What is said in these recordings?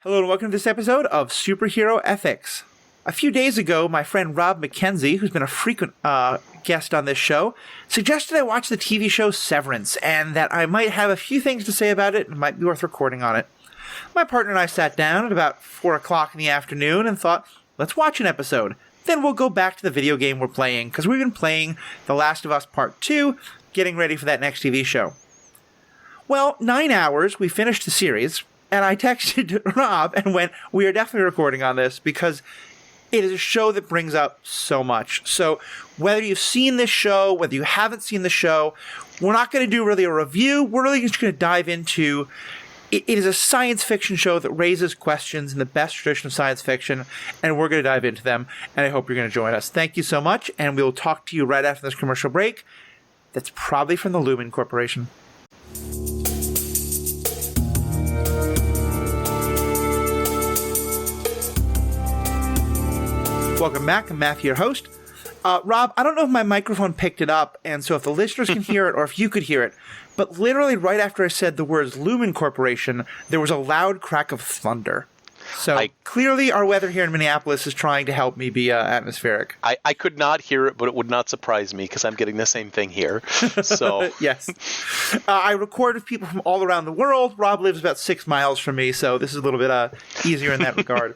Hello and welcome to this episode of Superhero Ethics. A few days ago, my friend Rob McKenzie, who's been a frequent guest on this show, suggested I watch the TV show Severance, and that I might have a few things to say about it and might be worth recording on it. My partner and I sat down at about 4 o'clock in the afternoon and thought, let's watch an episode. Then we'll go back to the video game we're playing, because we've been playing The Last of Us Part 2, getting ready for that next TV show. Well, 9 hours, we finished the series. And I texted Rob and went, we are definitely recording on this because it is a show that brings up so much. So whether you've seen this show, whether you haven't seen the show, we're not going to do really a review. We're really just going to dive into it. It is a science fiction show that raises questions in the best tradition of science fiction, and we're going to dive into them, and I hope you're going to join us. Thank you so much, and we will talk to you right after this commercial break. That's probably from the Lumen Corporation. Welcome back. I'm Matthew, your host. Rob, I don't know if my microphone picked it up, and so if the listeners can hear it or if you could hear it, but literally right after I said the words Lumen Corporation, there was a loud crack of thunder. So clearly our weather here in Minneapolis is trying to help me be atmospheric. I could not hear it, but it would not surprise me because I'm getting the same thing here. So Yes. I record with people from all around the world. Rob lives about 6 miles from me, so this is a little bit easier in that regard.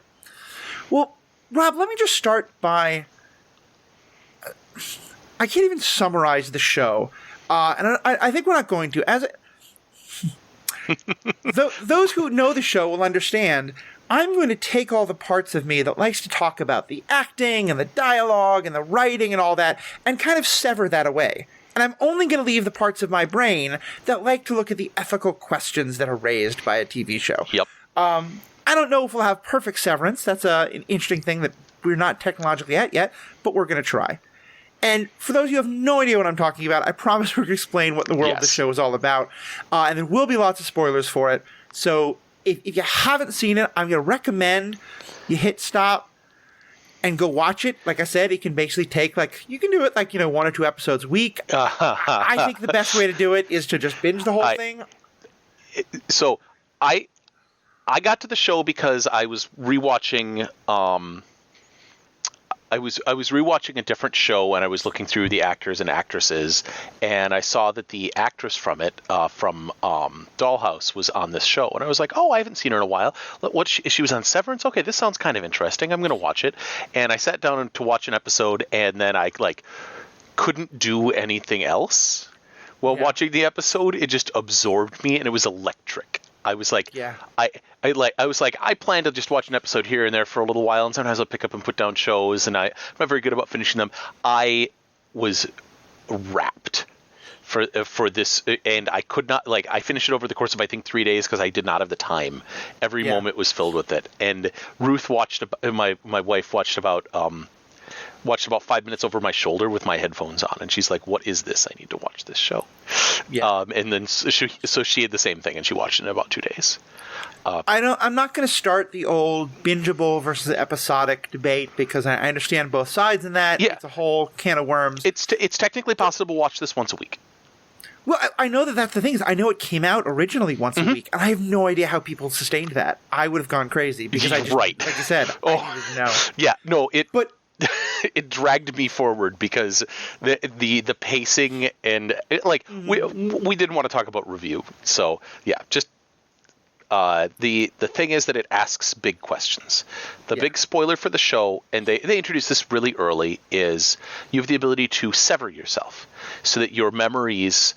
Well, Rob, let me just start by... I can't even summarize the show, and I think we're not going to. Those who know the show will understand, I'm going to take all the parts of me that likes to talk about the acting and the dialogue and the writing and all that, and kind of sever that away. And I'm only going to leave the parts of my brain that like to look at the ethical questions that are raised by a TV show. Yep. I don't know if we'll have perfect severance. That's an interesting thing that we're not technologically at yet, but we're going to try. And for those of you who have no idea what I'm talking about, I promise we're going to explain what the world of the show is all about. And there will be lots of spoilers for it. So if you haven't seen it, I'm going to recommend you hit stop and go watch it. Like I said, it can basically take you can do it 1 or 2 episodes a week. I think the best way to do it is to just binge the whole thing. So I got to the show because I was rewatching. I was rewatching a different show, and I was looking through the actors and actresses, and I saw that the actress from it, from Dollhouse, was on this show, and I was like, "Oh, I haven't seen her in a while. She was on Severance? Okay, this sounds kind of interesting. I'm going to watch it." And I sat down to watch an episode, and then I couldn't do anything else while watching the episode. It just absorbed me, and it was electric. I was like, I plan to just watch an episode here and there for a little while, and sometimes I'll pick up and put down shows, and I'm not very good about finishing them. I was rapt for this, and I could not, I finished it over the course of, I think, 3 days because I did not have the time. Every moment was filled with it. And Ruth my wife watched about 5 minutes over my shoulder with my headphones on, and she's like, "What is this? I need to watch this show." And then she had the same thing, and she watched it in about 2 days. I'm not going to start the old bingeable versus episodic debate because I understand both sides in that. Yeah. It's a whole can of worms. It's technically possible to watch this once a week. Well, I know that's the thing is I know it came out originally once a week, and I have no idea how people sustained that. I would have gone crazy because I just, like you said, I didn't know. Yeah, no, it dragged me forward because the pacing and we didn't want to talk about review. So yeah, just the thing is that it asks big questions. The big spoiler for the show, and they introduced this really early, is you have the ability to sever yourself so that your memories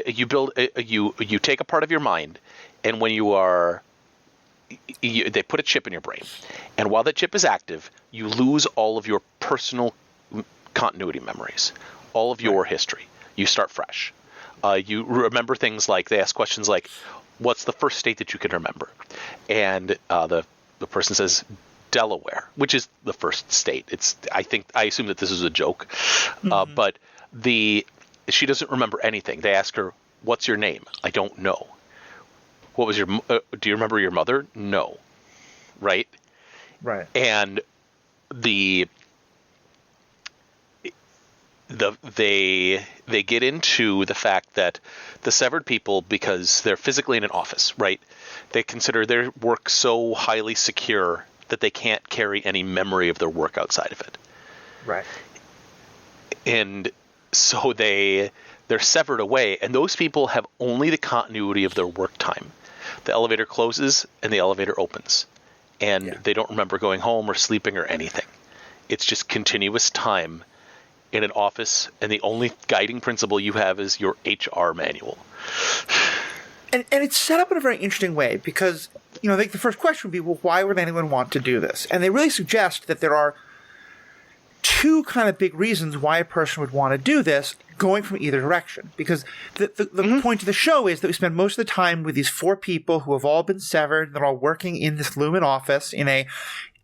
you take a part of your mind, and when you are they put a chip in your brain, and while that chip is active, you lose all of your personal continuity memories, all of your history. You start fresh. You remember things like, they ask questions like, what's the first state that you can remember? And the person says Delaware, which is the first state. I assume that this is a joke, but she doesn't remember anything. They ask her, what's your name? I don't know. What was do you remember your mother? No. Right. And they get into the fact that the severed people, because they're physically in an office, right? They consider their work so highly secure that they can't carry any memory of their work outside of it. Right. And so they're severed away, and those people have only the continuity of their work time. The elevator closes and the elevator opens, and they don't remember going home or sleeping or anything. It's just continuous time in an office, and the only guiding principle you have is your HR manual. And it's set up in a very interesting way because, I think the first question would be, well, why would anyone want to do this? And they really suggest that there are two kind of big reasons why a person would want to do this, going from either direction. Because the point of the show is that we spend most of the time with these four people who have all been severed. They're all working in this Lumen office in a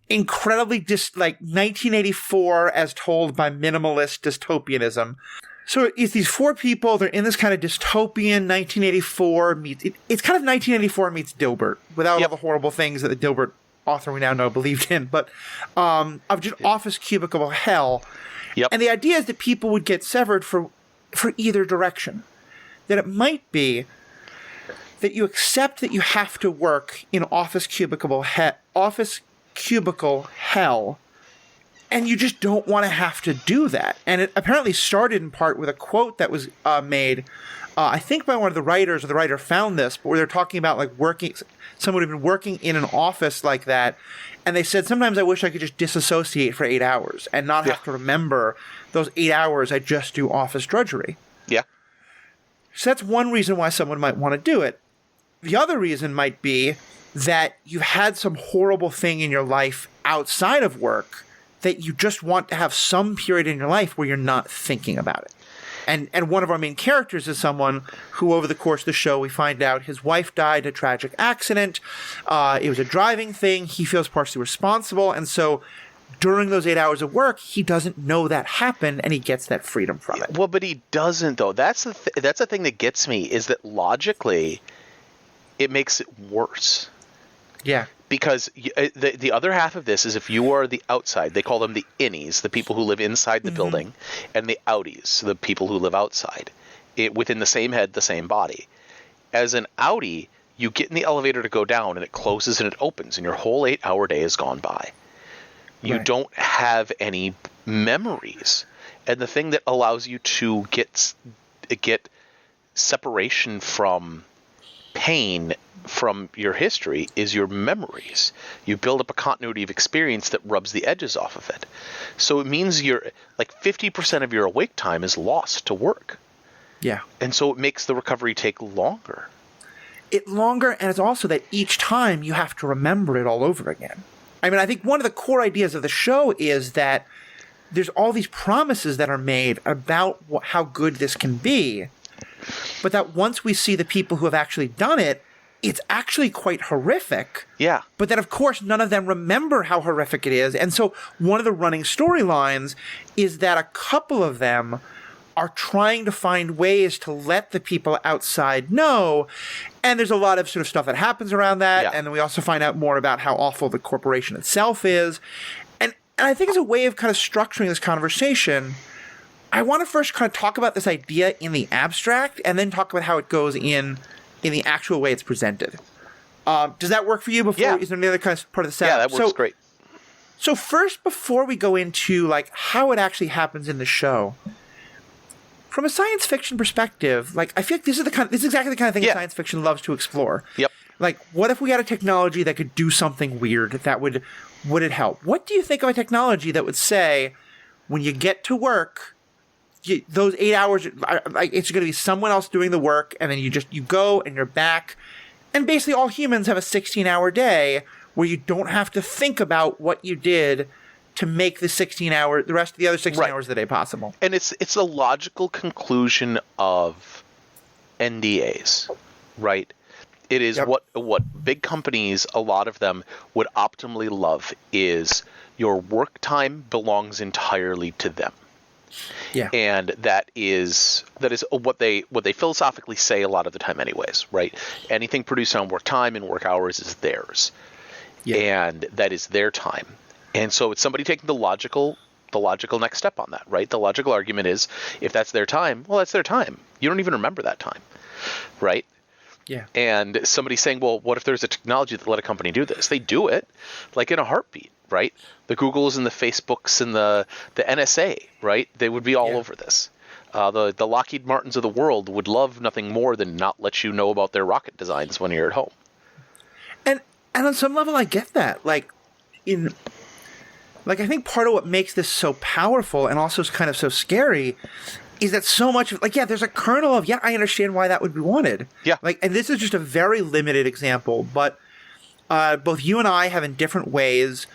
incredibly 1984 as told by minimalist dystopianism. So it's these four people, they're in this kind of dystopian 1984 meets, it's kind of 1984 meets Dilbert, without all the horrible things that the Dilbert author we now know believed in, but of just office cubicle hell. Yep. And the idea is that people would get severed for either direction. That it might be that you accept that you have to work in office cubicle hell, and you just don't want to have to do that. And it apparently started in part with a quote that was made, I think by one of the writers, or the writer found this, but where they're talking about someone who had been working in an office like that, and they said, sometimes I wish I could just disassociate for 8 hours and not have to remember those 8 hours I just do office drudgery. Yeah. So that's one reason why someone might want to do it. The other reason might be that you've had some horrible thing in your life outside of work that you just want to have some period in your life where you're not thinking about it. And one of our main characters is someone who, over the course of the show, we find out his wife died in a tragic accident. It was a driving thing. He feels partially responsible. And so during those 8 hours of work, he doesn't know that happened, and he gets that freedom from it. Well, but he doesn't, though. That's the thing that gets me, is that logically it makes it worse. Yeah. Because the other half of this is if you are the outside, they call them the innies, the people who live inside the building, and the outies, the people who live outside, within the same head, the same body. As an outie, you get in the elevator to go down, and it closes and it opens, and your whole 8-hour day has gone by. You don't have any memories. And the thing that allows you to get separation from pain from your history is your memories. You build up a continuity of experience that rubs the edges off of it. So it means you're 50% of your awake time is lost to work. Yeah. And so it makes the recovery take longer. And it's also that each time you have to remember it all over again. I mean, I think one of the core ideas of the show is that there's all these promises that are made about how good this can be, but that once we see the people who have actually done it, it's actually quite horrific. Yeah. But then, of course, none of them remember how horrific it is. And so one of the running storylines is that a couple of them are trying to find ways to let the people outside know. And there's a lot of sort of stuff that happens around that. Yeah. And then we also find out more about how awful the corporation itself is. And I think as a way of kind of structuring this conversation, I want to first kind of talk about this idea in the abstract and then talk about how it goes in the actual way it's presented. Does that work for you? Is there any other kind of part of the setup? Yeah, that works great. So first, before we go into how it actually happens in the show, from a science fiction perspective, I feel like this is exactly the kind of thing science fiction loves to explore. Yep. What if we had a technology that could do something weird that would it help? What do you think of a technology that would say, when you get to work, those 8 hours, it's going to be someone else doing the work, and then you go and you're back. And basically all humans have a 16-hour day where you don't have to think about what you did to make the rest of the other 16 hours of the day possible. And it's a logical conclusion of NDAs, right? It is what big companies, a lot of them, would optimally love is your work time belongs entirely to them. Yeah. And that is what they philosophically say a lot of the time anyways, right? Anything produced on work time and work hours is theirs. Yeah. And that is their time. And so it's somebody taking the logical next step on that, right? The logical argument is, if that's their time, well, that's their time. You don't even remember that time, right? Yeah. And somebody saying, well, what if there's a technology that let a company do this? They do it like in a heartbeat, right? The Googles and the Facebooks and the NSA, right? They would be all over this. The Lockheed Martins of the world would love nothing more than not let you know about their rocket designs when you're at home. And on some level, I get that. Like, I think part of what makes this so powerful and also kind of so scary is that so much of, there's a kernel of, I understand why that would be wanted. Yeah. And this is just a very limited example, but both you and I have in different ways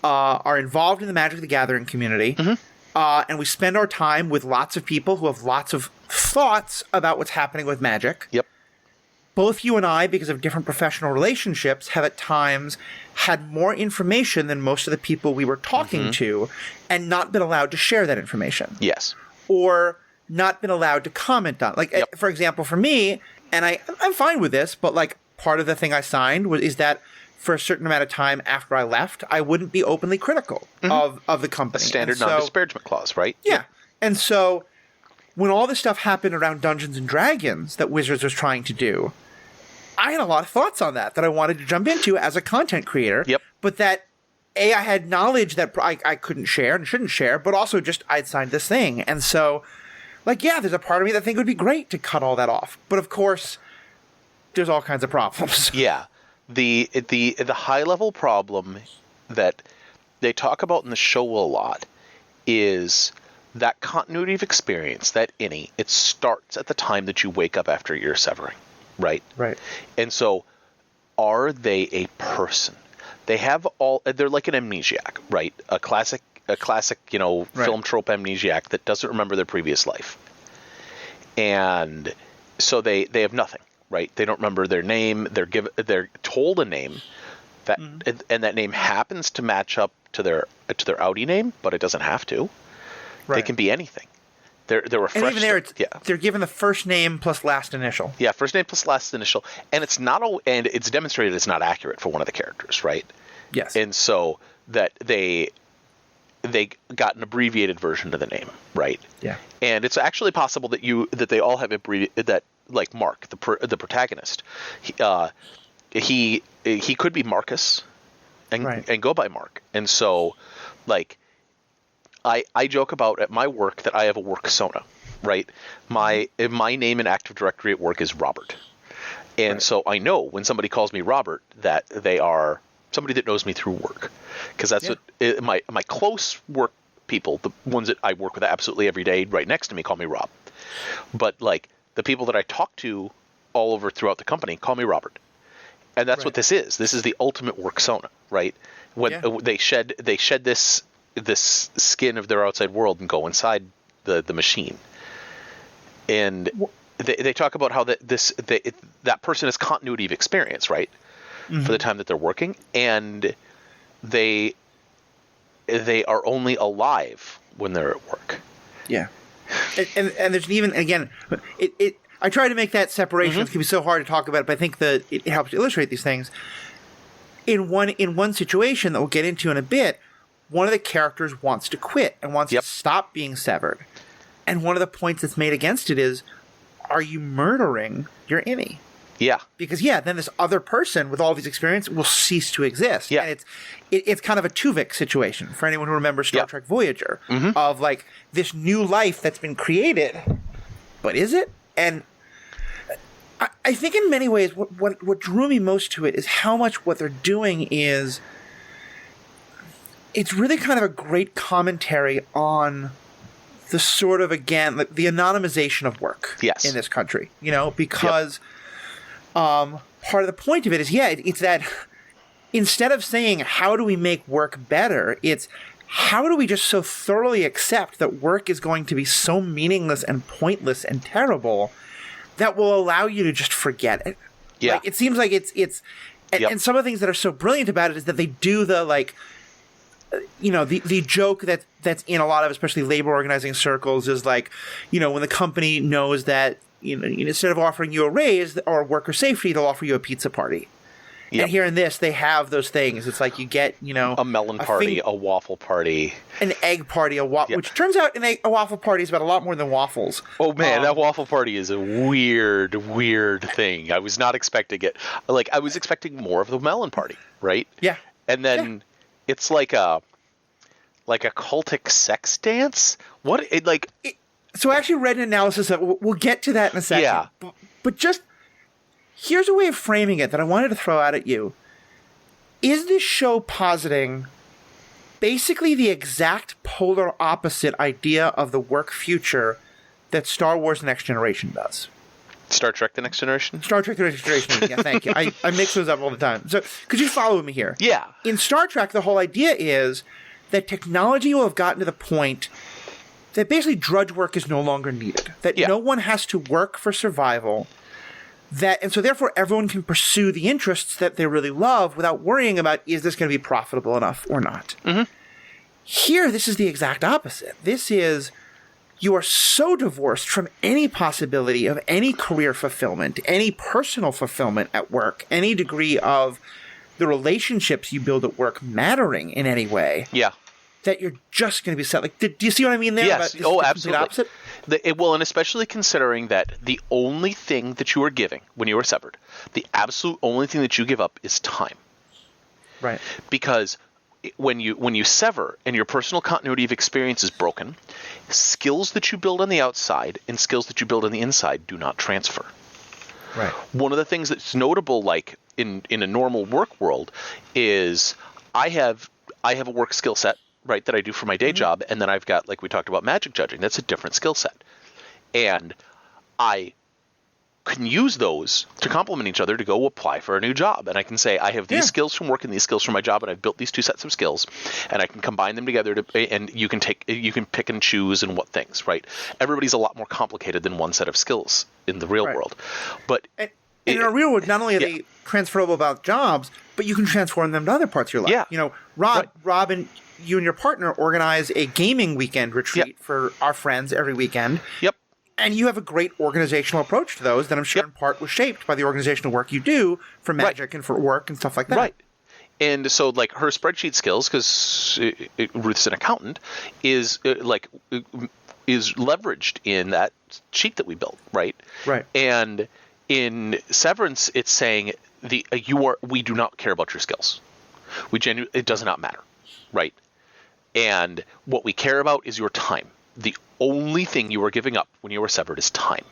are involved in the Magic the Gathering community. Mm-hmm. And we spend our time with lots of people who have lots of thoughts about what's happening with Magic. Yep. Both you and I, because of different professional relationships, have at times had more information than most of the people we were talking to and not been allowed to share that information. Yes. Or not been allowed to comment on. For example, for me, and I'm fine with this, but part of the thing I signed is that for a certain amount of time after I left, I wouldn't be openly critical of the company. A standard non-disparagement clause, right? Yeah. And so when all this stuff happened around Dungeons and Dragons that Wizards was trying to do, I had a lot of thoughts on that I wanted to jump into as a content creator. Yep. But that, I had knowledge that I couldn't share and shouldn't share, but also just I'd signed this thing. And so, there's a part of me that think it would be great to cut all that off. But of course, there's all kinds of problems. Yeah. The high-level problem that they talk about in the show a lot is that continuity of experience, that it starts at the time that you wake up after you're severing, right? Right. And so, are they a person? They're like an amnesiac, right? A classic, film trope amnesiac that doesn't remember their previous life. And so they have nothing, right? They don't remember their name. They're told a name that, and that name happens to match up to their Audi name, but it doesn't have to. Right. They can be anything. They're refreshed. And even there, they're given the first name plus last initial. Yeah, first name plus last initial, and it's demonstrated it's not accurate for one of the characters, right? Yes. And so that they got an abbreviated version of the name, right? Yeah. And it's actually possible that they all have that, like Mark, the protagonist, he could be Marcus, and go by Mark, and so I joke about at my work that I have a work persona, right? My name in Active Directory at work is Robert. And so I know when somebody calls me Robert that they are somebody that knows me through work. Because that's what my close work people, the ones that I work with absolutely every day right next to me, call me Rob. But the people that I talk to all over throughout the company call me Robert. And that's what this is. This is the ultimate work persona, right? When they shed this skin of their outside world and go inside the machine. And they talk about how that person has continuity of experience, right? Mm-hmm. For the time that they're working, and they are only alive when they're at work. Yeah. And there's even, again, I try to make that separation. It can be so hard to talk about, but I think that it helps to illustrate these things. In one situation that we'll get into in a bit, one of the characters wants to quit and wants to stop being severed. And one of the points that's made against it is, are you murdering your innie? Yeah. Because, then this other person with all these experience will cease to exist. Yeah. And it's kind of a Tuvok situation for anyone who remembers Star Trek Voyager, of this new life that's been created. But is it? And I think in many ways what drew me most to it is how much what they're doing is, it's really kind of a great commentary on the sort of, again, the anonymization of work in this country, because part of the point of it is, it's that instead of saying, how do we make work better? It's, how do we just so thoroughly accept that work is going to be so meaningless and pointless and terrible that will allow you to just forget it? Yeah. It seems like it's and some of the things that are so brilliant about it is that they do the, the joke that's in a lot of, especially labor organizing circles, is when the company knows that, instead of offering you a raise or worker safety, they'll offer you a pizza party. Yep. And here in this, they have those things. It's like you get, a melon party, a waffle party, an egg party, which turns out a waffle party is about a lot more than waffles. Oh man, that waffle party is a weird thing. I was not expecting it. Like, I was expecting more of the melon party, right? Yeah. And then it's like a cultic sex dance. So I actually read an analysis that we'll get to that in a second. Yeah. But just here's a way of framing it that I wanted to throw out at you. Is this show positing basically the exact polar opposite idea of the work future that Star Wars The Next Generation does? Star Trek The Next Generation? Star Trek The Next Generation, yeah, thank you. I mix those up all the time. So could you follow me here? Yeah. In Star Trek, the whole idea is that technology will have gotten to the point that basically drudge work is no longer needed. That no one has to work for survival. And so therefore everyone can pursue the interests that they really love without worrying about, is this going to be profitable enough or not? Mm-hmm. Here, this is the exact opposite. This is, you are so divorced from any possibility of any career fulfillment, any personal fulfillment at work, any degree of the relationships you build at work mattering in any way. Yeah. That you're just going to be set. Like, do you see what I mean there? Yes. Absolutely. Opposite? And especially considering that the only thing that you are giving when you are severed, the absolute only thing that you give up is time. Right. Because when you sever and your personal continuity of experience is broken, skills that you build on the outside and skills that you build on the inside do not transfer. Right. One of the things that's notable, like in a normal work world, is I have a work skill set, right, that I do for my day job, and then I've got, like we talked about, magic judging. That's a different skill set. And I can use those to complement each other to go apply for a new job. And I can say, I have these skills from work and these skills from my job, and I've built these two sets of skills, and I can combine them together and you can pick and choose and what things, right? Everybody's a lot more complicated than one set of skills in the real world. But in a real world, not only are they transferable about jobs, but you can transform them to other parts of your life. Yeah. Rob and you and your partner organize a gaming weekend retreat for our friends every weekend. Yep. And you have a great organizational approach to those that I'm sure in part was shaped by the organizational work you do for magic and for work and stuff like that. Right. And so, like, her spreadsheet skills, because Ruth's an accountant, is leveraged in that sheet that we built, right? Right. And in Severance, it's saying we do not care about your skills. It does not matter, right? And what we care about is your time. The only thing you are giving up when you are severed is time.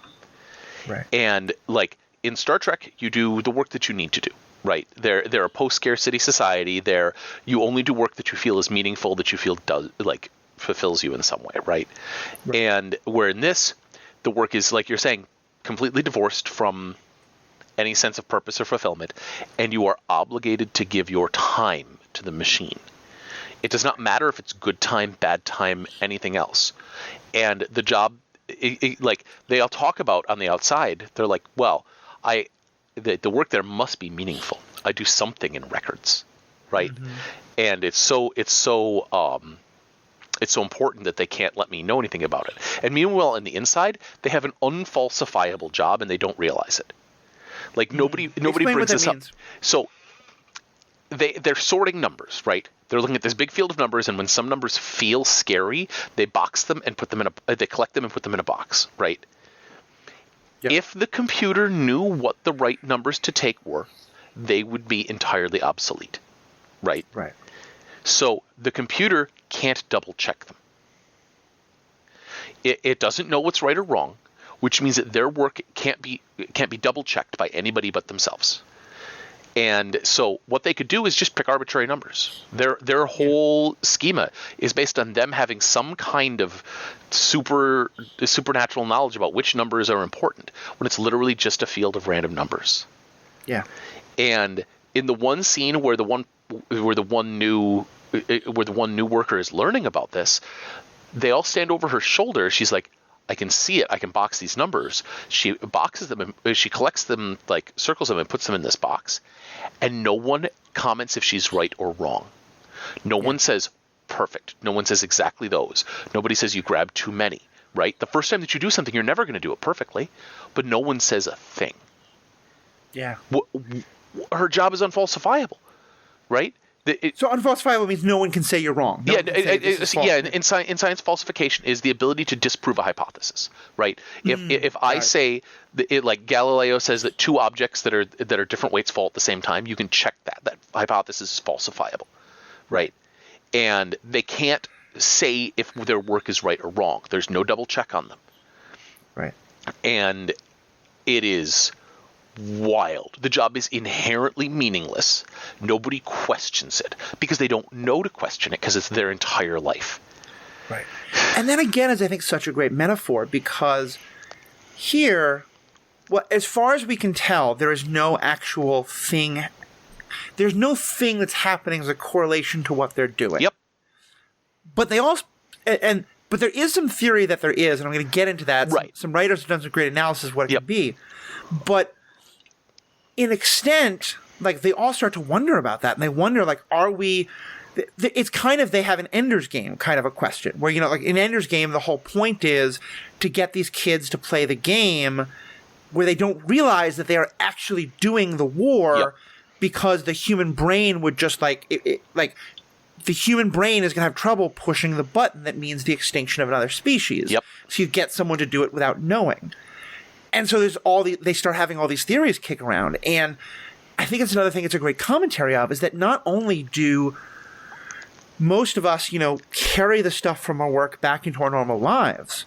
Right. And like in Star Trek, you do the work that you need to do, right? They're a post-scarcity society. You only do work that you feel is meaningful, that you feel fulfills you in some way, right? And where in this, the work is, like you're saying, completely divorced from any sense of purpose or fulfillment, and you are obligated to give your time to the machine. It does not matter if it's good time, bad time, anything else. And the job, like they all talk about on the outside, they're like, well, the work there must be meaningful. I do something in records, right? Mm-hmm. And it's so important that they can't let me know anything about it. And meanwhile, on the inside, they have an unfalsifiable job and they don't realize it. Like nobody brings this up. So they're sorting numbers, right? They're looking at this big field of numbers, and when some numbers feel scary, they box them and put them they collect them and put them in a box, right? Yep. If the computer knew what the right numbers to take were, they would be entirely obsolete, right? Right. So the computer can't double check them. It doesn't know what's right or wrong, which means that their work can't be double checked by anybody but themselves. And so what they could do is just pick arbitrary numbers. Their whole schema is based on them having some kind of supernatural knowledge about which numbers are important, when it's literally just a field of random numbers. Yeah. And in the one scene where the one new worker is learning about this, they all stand over her shoulder. She's like, I can see it. I can box these numbers. She boxes them and she collects them, like circles them and puts them in this box. And no one comments if she's right or wrong. No one says perfect. No one says exactly those. Nobody says you grabbed too many, right? The first time that you do something, you're never going to do it perfectly, but no one says a thing. Yeah. her job is unfalsifiable, right? So unfalsifiable means no one can say you're wrong. No one can say this is false. In science, falsification is the ability to disprove a hypothesis, right? If I say like Galileo says that two objects that are different weights fall at the same time, you can check that hypothesis is falsifiable, right? And they can't say if their work is right or wrong. There's no double check on them, right? And it is wild. The job is inherently meaningless. Nobody questions it because they don't know to question it because it's their entire life. Right. And that again is, I think, such a great metaphor because here, well, as far as we can tell, there is no actual thing. There's no thing that's happening as a correlation to what they're doing. Yep. But they also, but there is some theory that there is, and I'm going to get into that. Right. Some writers have done some great analysis of what it could be. But in extent, like, they all start to wonder about that, and they wonder, like, are we... It's kind of, they have an Ender's Game kind of a question, where, you know, like, in Ender's Game, the whole point is to get these kids to play the game where they don't realize that they are actually doing the war because the human brain would just, like... the human brain is going to have trouble pushing the button that means the extinction of another species. Yep. So you get someone to do it without knowing. And so there's they start having all these theories kick around. And I think it's another thing it's a great commentary of is that not only do most of us, you know, carry the stuff from our work back into our normal lives,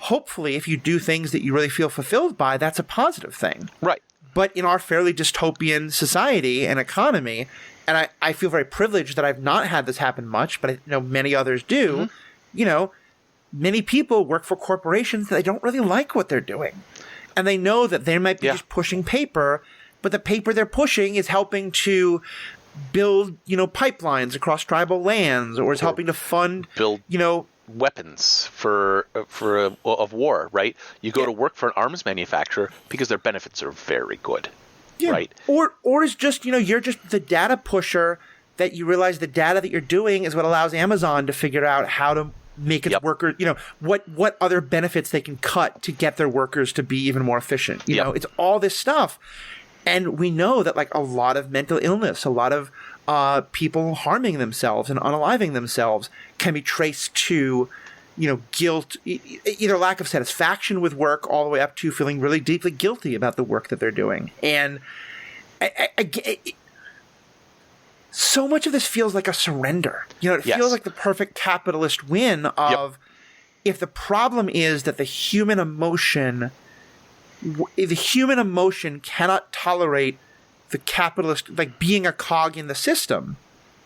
hopefully if you do things that you really feel fulfilled by, that's a positive thing. Right. But in our fairly dystopian society and economy, and I feel very privileged that I've not had this happen much, but I know many others do, you know, many people work for corporations that they don't really like what they're doing. And they know that they might be just pushing paper, but the paper they're pushing is helping to build, you know, pipelines across tribal lands, or is helping to fund, build, you know, weapons of war, right? You go to work for an arms manufacturer because their benefits are very good, right? Or it's just, you know, you're just the data pusher that you realize the data that you're doing is what allows Amazon to figure out how to make its workers, you know, what other benefits they can cut to get their workers to be even more efficient. You know, it's all this stuff. And we know that, like, a lot of mental illness, a lot of people harming themselves and unaliving themselves can be traced to, you know, guilt, either lack of satisfaction with work all the way up to feeling really deeply guilty about the work that they're doing. And so much of this feels like a surrender. You know, it feels like the perfect capitalist win of if the problem is that the human emotion cannot tolerate the capitalist, like, being a cog in the system,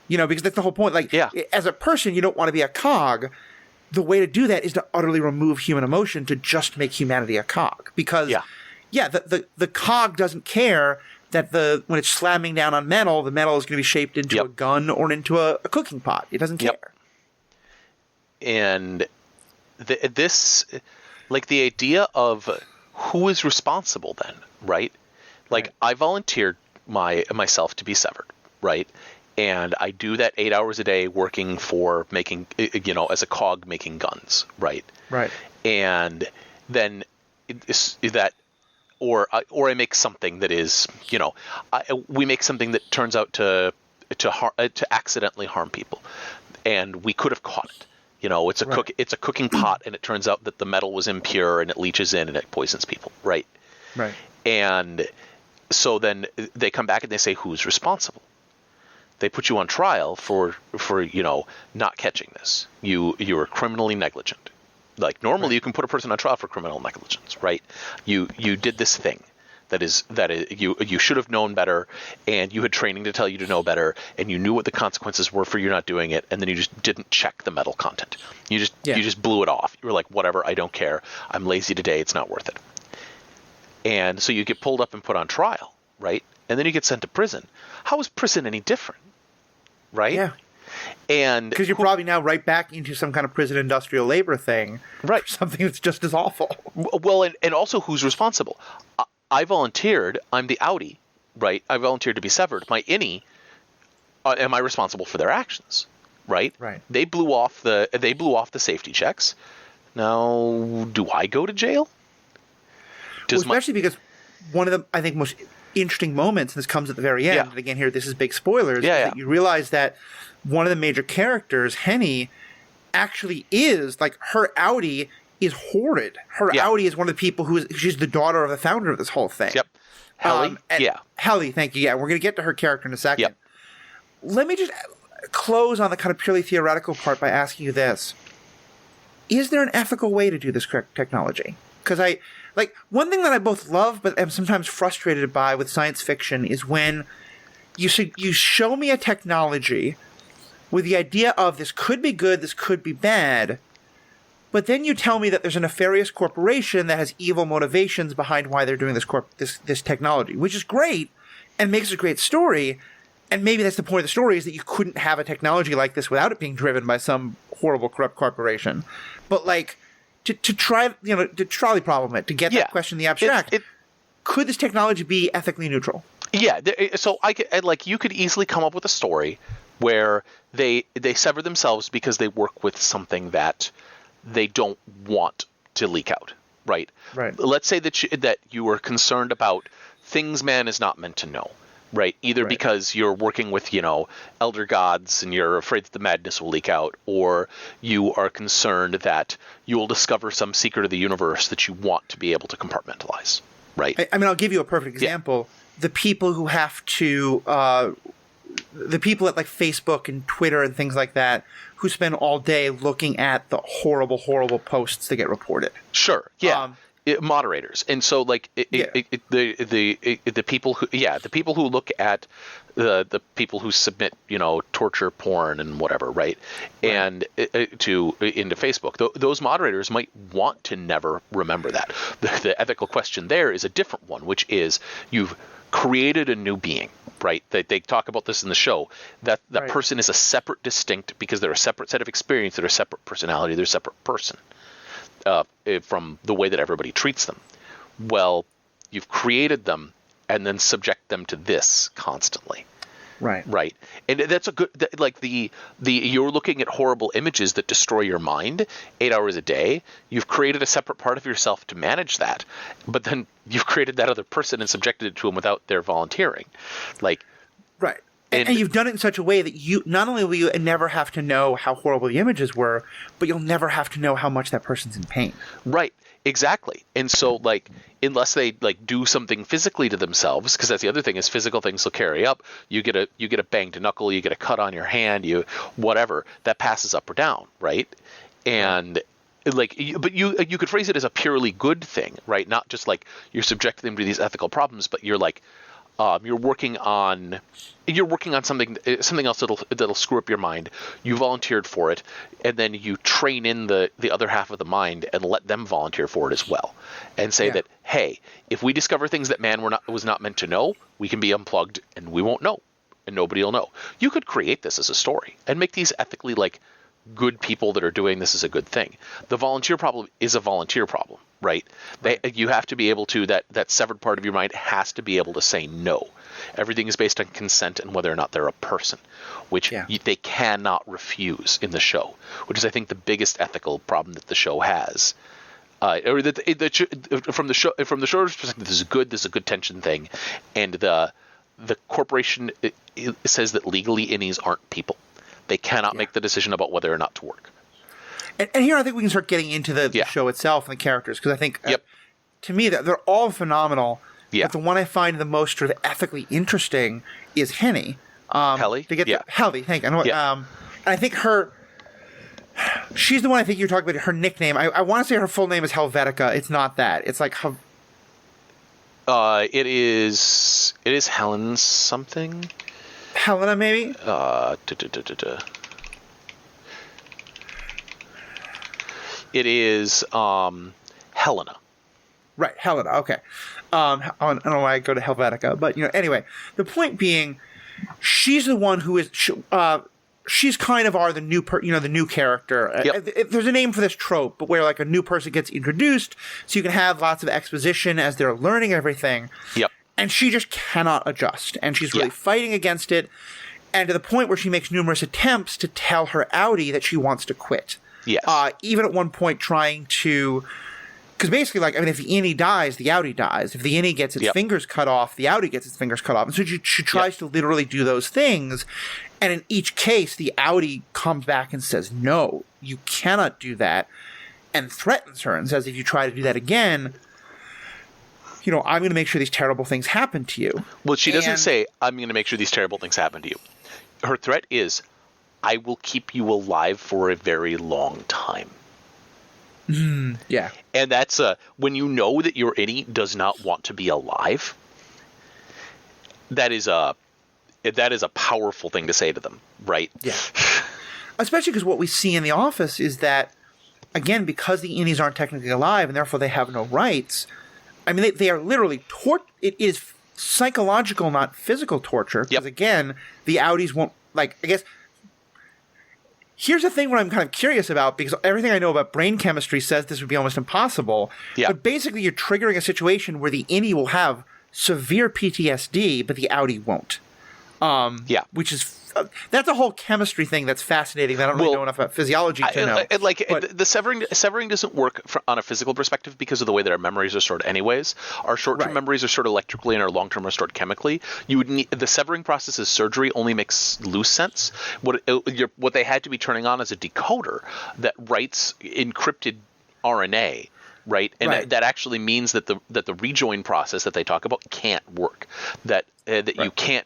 you know, because that's the whole point. Like, as a person, you don't want to be a cog. The way to do that is to utterly remove human emotion to just make humanity a cog. Because, the cog doesn't care that when it's slamming down on metal, the metal is going to be shaped into a gun or into a cooking pot. It doesn't care. And this, like, the idea of who is responsible then, right? Like, I volunteered myself to be severed, right? And I do that 8 hours a day working for making, you know, as a cog making guns, right? Right. And then or I make something that is, you know, we make something that turns out to accidentally harm people, and we could have caught it. You know, it's a cooking pot, and it turns out that the metal was impure, and it leaches in, and it poisons people, right? Right. And so then they come back and they say, who's responsible? They put you on trial for you know, not catching this. You were criminally negligent. Like, normally you can put a person on trial for criminal negligence, right? You did this thing that is you should have known better, and you had training to tell you to know better, and you knew what the consequences were for you not doing it, and then you just didn't check the metal content. You just blew it off. You were like, whatever, I don't care. I'm lazy today. It's not worth it. And so you get pulled up and put on trial, right? And then you get sent to prison. How is prison any different, right? Yeah. And because you're probably now right back into some kind of prison industrial labor thing, right? Something that's just as awful. Well, and also who's responsible? I volunteered. I'm the outie, right? I volunteered to be severed. My innie, am I responsible for their actions, right? Right. They blew off the safety checks. Now, do I go to jail? Especially because one of the, I think, most interesting moments, and this comes at the very end. Yeah. And again, here, this is big spoilers. Yeah, that you realize that one of the major characters, Henny, actually is, like, her Audi is horrid. Her Audi is one of the people she's the daughter of the founder of this whole thing. Yep. Helly? Helly, thank you. Yeah, we're going to get to her character in a second. Yep. Let me just close on the kind of purely theoretical part by asking you this. Is there an ethical way to do this technology? Because one thing that I both love but am sometimes frustrated by with science fiction is when you show me a technology with the idea of this could be good, this could be bad, but then you tell me that there's a nefarious corporation that has evil motivations behind why they're doing this technology, which is great and makes a great story. And maybe that's the point of the story, is that you couldn't have a technology like this without it being driven by some horrible, corrupt corporation. But, like, to try, to trolley problem it, to get that question in the abstract, could this technology be ethically neutral? Yeah. So you could easily come up with a story where they sever themselves because they work with something that they don't want to leak out, right? Right. Let's say that you are concerned about things man is not meant to know. Right. Either because you're working with, elder gods and you're afraid that the madness will leak out, or you are concerned that you will discover some secret of the universe that you want to be able to compartmentalize. Right. I mean, I'll give you a perfect example. Yeah. The people who have to, the people at like Facebook and Twitter and things like that, who spend all day looking at the horrible, horrible posts that get reported. Sure. Yeah. Moderators, and so the people who look at the people who submit torture porn and whatever, right? And into Facebook, those moderators might want to never remember that. The ethical question there is a different one, which is you've created a new being, right? They talk about this in the show, that person is a separate, distinct, because they're a separate set of experience, they're a separate personality, they're a separate person. From the way that everybody treats them. Well, you've created them and then subject them to this constantly. Right. And that's a good, you're looking at horrible images that destroy your mind 8 hours a day. You've created a separate part of yourself to manage that, but then you've created that other person and subjected it to them without their volunteering. Right. And you've done it in such a way that you not only will you never have to know how horrible the images were, but you'll never have to know how much that person's in pain. Right. Exactly. And so, unless they do something physically to themselves, because that's the other thing, is physical things will carry up. You get a banged knuckle, you get a cut on your hand, whatever that passes up or down, right? And but you could phrase it as a purely good thing, right? Not just you're subjecting them to these ethical problems, but you're you're working on something else that'll screw up your mind. You volunteered for it, and then you train in the other half of the mind and let them volunteer for it as well, and say that, hey, if we discover things that man was not meant to know, we can be unplugged and we won't know, and nobody will know. You could create this as a story and make these ethically good people that are doing this is a good thing. The volunteer problem is a volunteer problem, right? You have to be able to, that severed part of your mind has to be able to say no. Everything is based on consent and whether or not they're a person, which they cannot refuse in the show, which is, I think, the biggest ethical problem that the show has. Or from the show's perspective, this is a good tension thing, and the corporation it says that legally innies aren't people. They cannot make the decision about whether or not to work. And here I think we can start getting into the show itself and the characters, because I think, to me, that they're all phenomenal. Yeah. But the one I find the most sort of ethically interesting is Henny. Helly? Helly, thank you. And I think she's the one I think you're talking about, her nickname. I want to say her full name is Helvetica. It's not that. It's like... It is Helen something. Helena, maybe? It is Helena. Right, Helena, okay. I don't know why I go to Helvetica, but, anyway. The point being, she's the one who is... she's kind of the new character. Yep. There's a name for this trope, but where a new person gets introduced, so you can have lots of exposition as they're learning everything. Yep. And she just cannot adjust, and she's really fighting against it, and to the point where she makes numerous attempts to tell her Audi that she wants to quit. Yes. Even at one point trying to Because basically, like, I mean, if the innie dies, the outie dies. If the innie gets its fingers cut off, the outie gets its fingers cut off. And so she tries to literally do those things. And in each case, the outie comes back and says, no, you cannot do that. And threatens her and says, if you try to do that again, you know, I'm going to make sure these terrible things happen to you. Well, she doesn't say, I'm going to make sure these terrible things happen to you. Her threat is, I will keep you alive for a very long time. Yeah. And that's when you know that your innie does not want to be alive, that is a powerful thing to say to them, right? Yeah. Especially because what we see in The Office is that, again, because the innies aren't technically alive and therefore they have no rights, I mean, they are literally it is psychological, not physical torture. Because, again, the outies won't, like, I guess... Here's the thing where I'm kind of curious about, because everything I know about brain chemistry says this would be almost impossible. Yeah. But basically, you're triggering a situation where the innie will have severe PTSD, but the outie won't. Which is... that's a whole chemistry thing that's fascinating. I don't really know enough about physiology to know. The severing doesn't work on a physical perspective because of the way that our memories are stored anyways. Our short-term memories are stored electrically and our long-term are stored chemically. You would need the severing process as surgery only makes loose sense. What they had to be turning on is a decoder that writes encrypted RNA. Right, and that actually means that the rejoin process that they talk about can't work. That you can't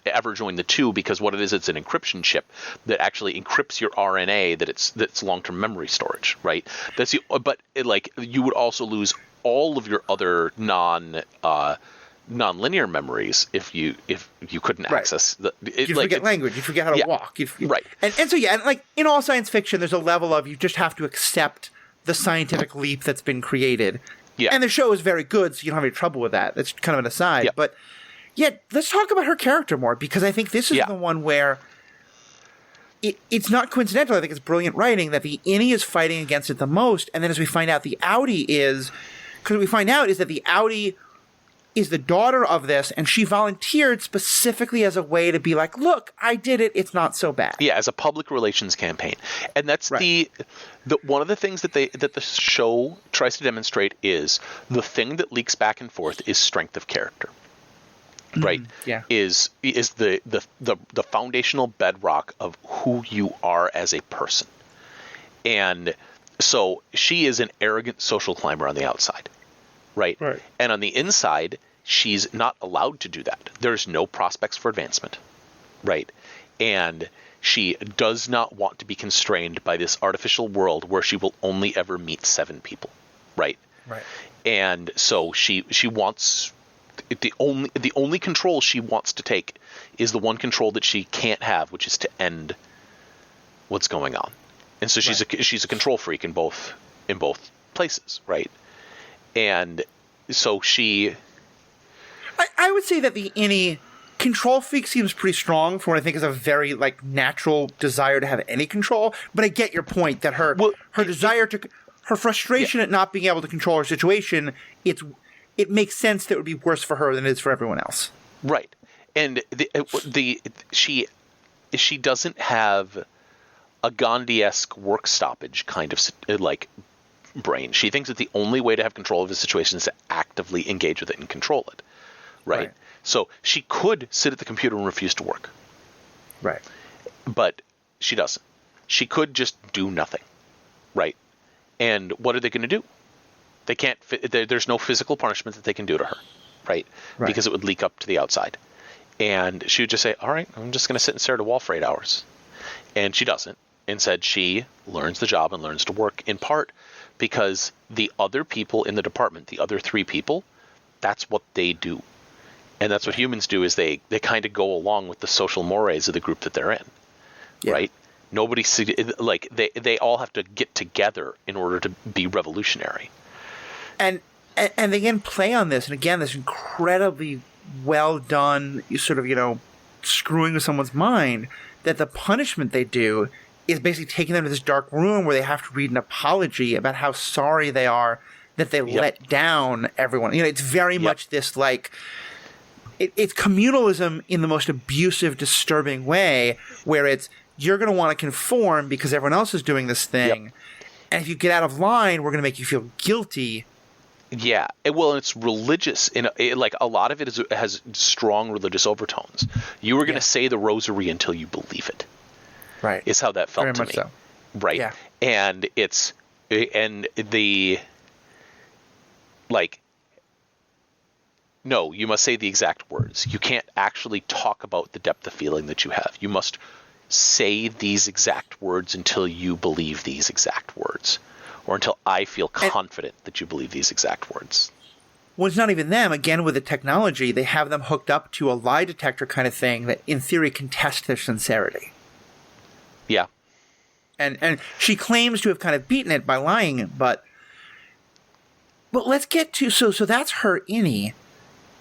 ever join the two, because what it is, it's an encryption chip that actually encrypts your RNA that's long-term memory storage. Right. You would also lose all of your other non-linear memories if you couldn't access you forget language, you forget how to walk. And so and like in all science fiction, there's a level of you just have to accept the scientific leap that's been created. Yeah. And the show is very good, so you don't have any trouble with that. That's kind of an aside. Yeah. But, let's talk about her character more, because I think this is the one where it's not coincidental. I think it's brilliant writing that the innie is fighting against it the most, and then as we find out, the outie is... Because what we find out is that the outie is the daughter of this, and she volunteered specifically as a way to be like, look, I did it, it's not so bad. Yeah, as a public relations campaign. And that's the one of the things that the show tries to demonstrate is the thing that leaks back and forth is strength of character. Right? Yeah. Is the foundational bedrock of who you are as a person. And so she is an arrogant social climber on the outside. Right. And on the inside, she's not allowed to do that. There's no prospects for advancement. Right. And she does not want to be constrained by this artificial world where she will only ever meet 7 people. Right. And so she wants the only control she wants to take is the one control that she can't have, which is to end what's going on. And so she's a control freak in both places. Right. And so I would say that the innie control freak seems pretty strong for what I think is a very like natural desire to have any control. But I get your point that her desire to her frustration at not being able to control her situation, it makes sense that it would be worse for her than it is for everyone else. Right. And she doesn't have a Gandhi-esque work stoppage kind of like brain. She thinks that the only way to have control of a situation is to actively engage with it and control it. Right? So she could sit at the computer and refuse to work. Right. But she doesn't. She could just do nothing. Right? And what are they going to do? They can't. There's no physical punishment that they can do to her. Right? Because it would leak up to the outside. And she would just say, all right, I'm just going to sit and stare at a wall for 8 hours. And she doesn't. Instead, she learns the job and learns to work, in part because the other people in the department, the other 3 people, that's what they do. And that's what humans do, is they kind of go along with the social mores of the group that they're in. Right? Nobody, like, they all have to get together in order to be revolutionary. And they again play on this, and again, this incredibly well done, sort of, screwing with someone's mind, that the punishment they do is basically taking them to this dark room where they have to read an apology about how sorry they are that they let down everyone. It's very much this, like, it's communalism in the most abusive, disturbing way, where it's, you're going to want to conform because everyone else is doing this thing. And if you get out of line, we're going to make you feel guilty. Yeah. Well, it's religious. Like a lot of it has strong religious overtones. You were going to say the rosary until you believe it. Right. Is how that felt Very to much me. so. Right. Yeah. And no, you must say the exact words. You can't actually talk about the depth of feeling that you have. You must say these exact words until you believe these exact words, or until I feel confident that you believe these exact words. Well, it's not even them. Again, with the technology, they have them hooked up to a lie detector kind of thing that, in theory, can test their sincerity. Yeah. And she claims to have kind of beaten it by lying, but let's get to so that's her innie.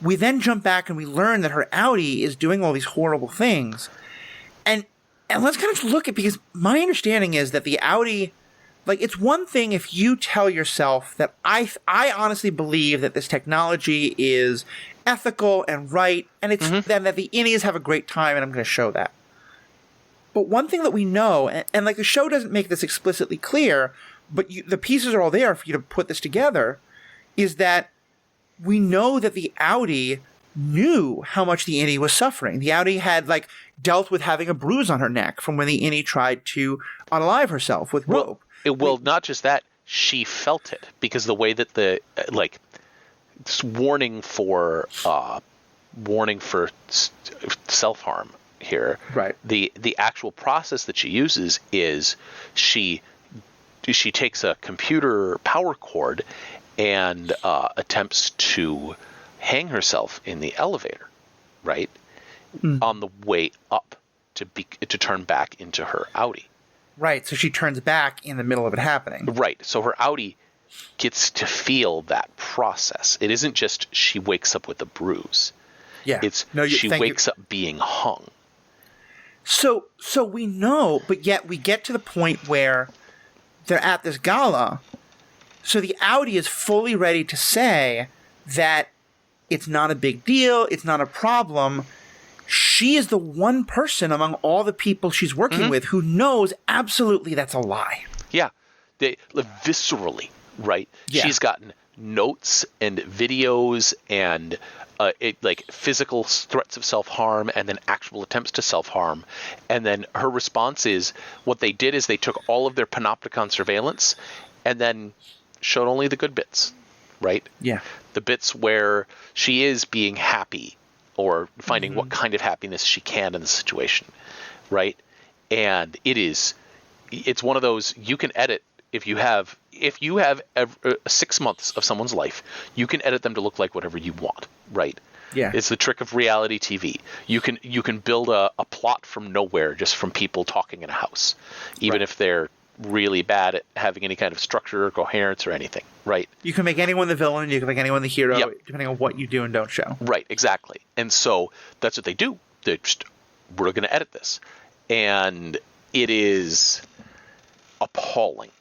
We then jump back and we learn that her outie is doing all these horrible things, and let's kind of look at, because my understanding is that the outie, like, it's one thing if you tell yourself that I honestly believe that this technology is ethical and right, and it's then that the innies have a great time, and I'm going to show that. But one thing that we know, and like the show doesn't make this explicitly clear, but the pieces are all there for you to put this together, is that we know that the outie knew how much the innie was suffering. The outie had, like, dealt with having a bruise on her neck from when the innie tried to unalive herself with rope. Well, not just that, she felt it, because the way that the warning for self-harm here, right? The actual process that she uses is she takes a computer power cord and attempts to hang herself in the elevator, right? On the way up to turn back into her outie. Right, so she turns back in the middle of it happening. Right, so her outie gets to feel that process. It isn't just she wakes up with a bruise. Yeah. She wakes up being hung. So we know, but yet we get to the point where they're at this gala. So the outie is fully ready to say that it's not a big deal, it's not a problem. She is the one person among all the people she's working with who knows absolutely that's a lie. Yeah. Viscerally, right? Yeah. She's gotten notes and videos and physical threats of self-harm, and then actual attempts to self-harm. And then her response is, what they did is they took all of their panopticon surveillance and then showed only the good bits, right? Yeah. The bits where she is being happy or finding what kind of happiness she can in the situation, right? And it's one of those, you can edit if you have 6 months of someone's life, you can edit them to look like whatever you want, right? Yeah. It's the trick of reality TV. You can build a plot from nowhere just from people talking in a house, even if they're really bad at having any kind of structure or coherence or anything, right? You can make anyone the villain, you can make anyone the hero, depending on what you do and don't show. Right, exactly. And so that's what they do. We're going to edit this. And it is appalling,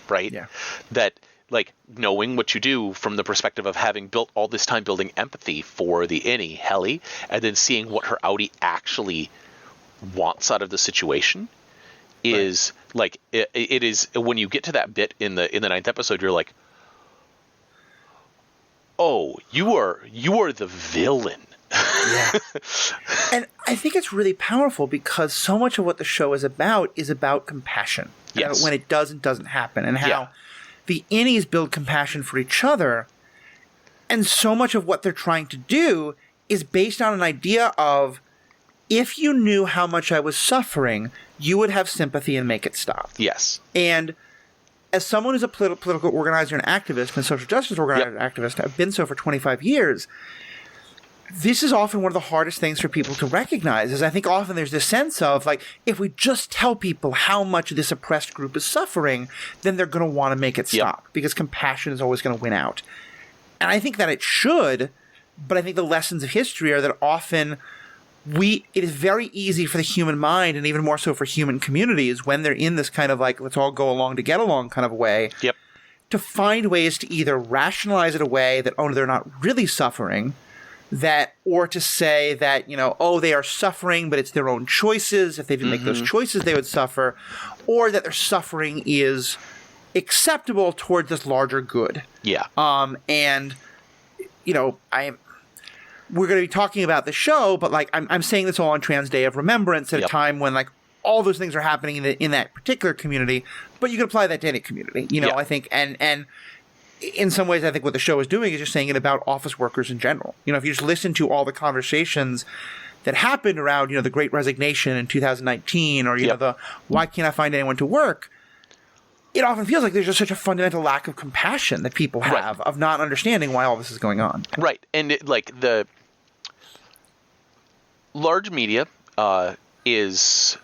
right? Yeah. That, like, knowing what you do from the perspective of having built all this time building empathy for the innie, Helly, and then seeing what her outie actually wants out of the situation is like it is. When you get to that bit in the 9th episode, you're like, oh, you are the villain. Yeah. And I think it's really powerful because so much of what the show is about compassion. Yes. When it doesn't happen, and how the innies build compassion for each other. And so much of what they're trying to do is based on an idea of, if you knew how much I was suffering, you would have sympathy and make it stop. Yes. And as someone who's a political organizer and activist and social justice organizer and activist, I've been so for 25 years, this is often one of the hardest things for people to recognize, is I think often there's this sense of, like, if we just tell people how much this oppressed group is suffering, then they're going to want to make it stop, because compassion is always going to win out. And I think that it should, but I think the lessons of history are that often it is very easy for the human mind, and even more so for human communities, when they're in this kind of, like, let's all go along to get along kind of way, to find ways to either rationalize it away that, oh, they're not really suffering, or to say that, they are suffering, but it's their own choices. If they didn't make those choices, they would suffer. Or that their suffering is acceptable towards this larger good. Yeah. And we're going to be talking about the show, but like I'm saying this all on Trans Day of Remembrance at a time when like all those things are happening in that particular community, but you can apply that to any community, I think, and in some ways I think what the show is doing is just saying it about office workers in general. If you just listen to all the conversations that happened around, the Great Resignation in 2019 or, the why can't I find anyone to work, it often feels like there's just such a fundamental lack of compassion that people have of not understanding why all this is going on. Right. And the large media is,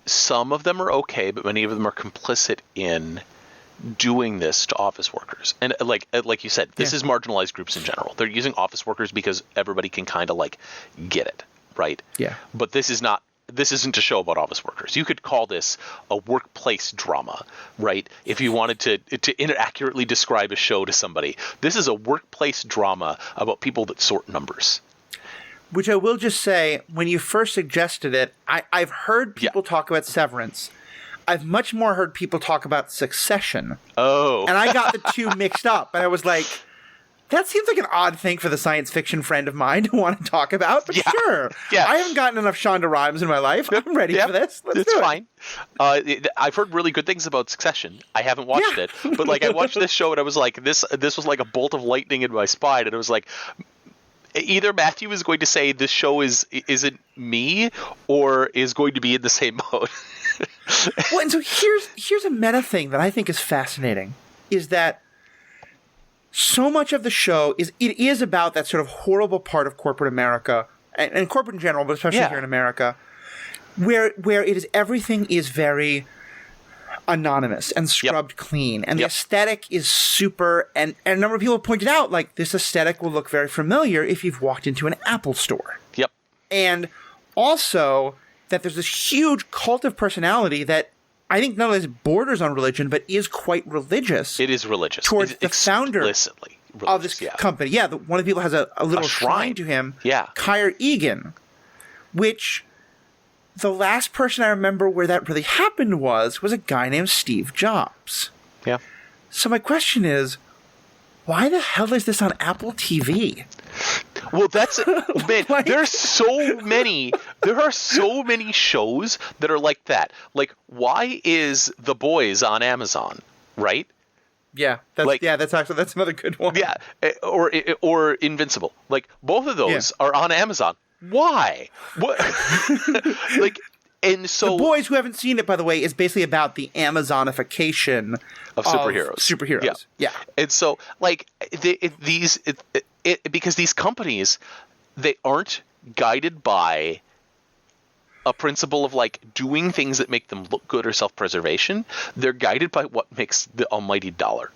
some of them are okay, but many of them are complicit in doing this to office workers. And like you said, this is marginalized groups in general. They're using office workers because everybody can kind of like get it, right? Yeah. But this isn't a show about office workers. You could call this a workplace drama, right? If you wanted to inaccurately describe a show to somebody, this is a workplace drama about people that sort numbers. Which I will just say, when you first suggested it, I've heard people talk about Severance. I've much more heard people talk about Succession. Oh. And I got the two mixed up. And I was like, that seems like an odd thing for the science fiction friend of mine to want to talk about. But sure. Yeah. I haven't gotten enough Shonda Rhimes in my life. I'm ready for this. Let's do it. Fine. I've heard really good things about Succession. I haven't watched it. But like I watched this show and I was like, this was like a bolt of lightning in my spine. And it was like, either Matthew is going to say this show isn't me or is going to be in the same boat. Well, and so here's a meta thing that I think is fascinating, is that so much of the show is about that sort of horrible part of corporate America and corporate in general, but especially here in America, where everything is very anonymous and scrubbed clean, and the aesthetic is super. And a number of people have pointed out, like, this aesthetic will look very familiar if you've walked into an Apple store. Yep. And also that there's this huge cult of personality that I think not only borders on religion, but is quite religious. It is religious. Towards the founder of this company. Yeah, one of the people has a little shrine to him. Yeah. Kyre Egan, which the last person I remember where that really happened was a guy named Steve Jobs. Yeah. So my question is, why the hell is this on Apple TV? Well, man, there are so mmany shows that are like that. Like, why is The Boys on Amazon, right? Yeah, that's another good one. Yeah, or Invincible. Like, both of those are on Amazon. Why? What? Like, and so The Boys, who haven't seen it, by the way, is basically about the Amazonification of superheroes. Superheroes. Yeah. And so, like, because these companies, they aren't guided by a principle of like doing things that make them look good or self-preservation. They're guided by what makes the almighty dollar,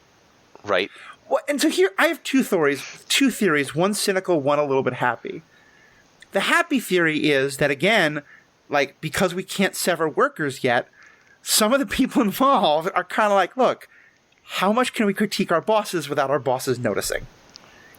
right? Well, and so here I have two theories, one cynical, one a little bit happy. The happy theory is that, again, like, because we can't sever workers yet, some of the people involved are kind of like, look, how much can we critique our bosses without our bosses noticing?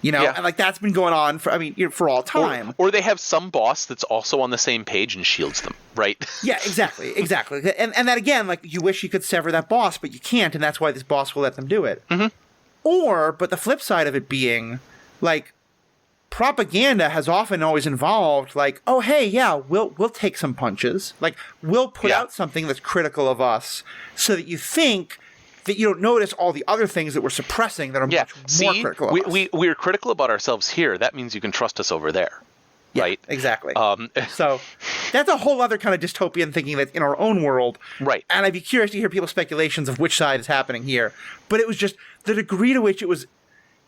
And like that's been going on for all time. Or they have some boss that's also on the same page and shields them, right? Yeah, exactly. And that, again, like, you wish you could sever that boss, but you can't, and that's why this boss will let them do it. Mm-hmm. But the flip side of it being, like, propaganda has often always involved, like, oh, hey, yeah, we'll take some punches. Like, we'll put out something that's critical of us so that you think that you don't notice all the other things that we're suppressing that are much more critical of us. We're critical about ourselves here. That means you can trust us over there, right? Exactly. So that's a whole other kind of dystopian thinking that's in our own world. Right. And I'd be curious to hear people's speculations of which side is happening here. But it was just the degree to which it was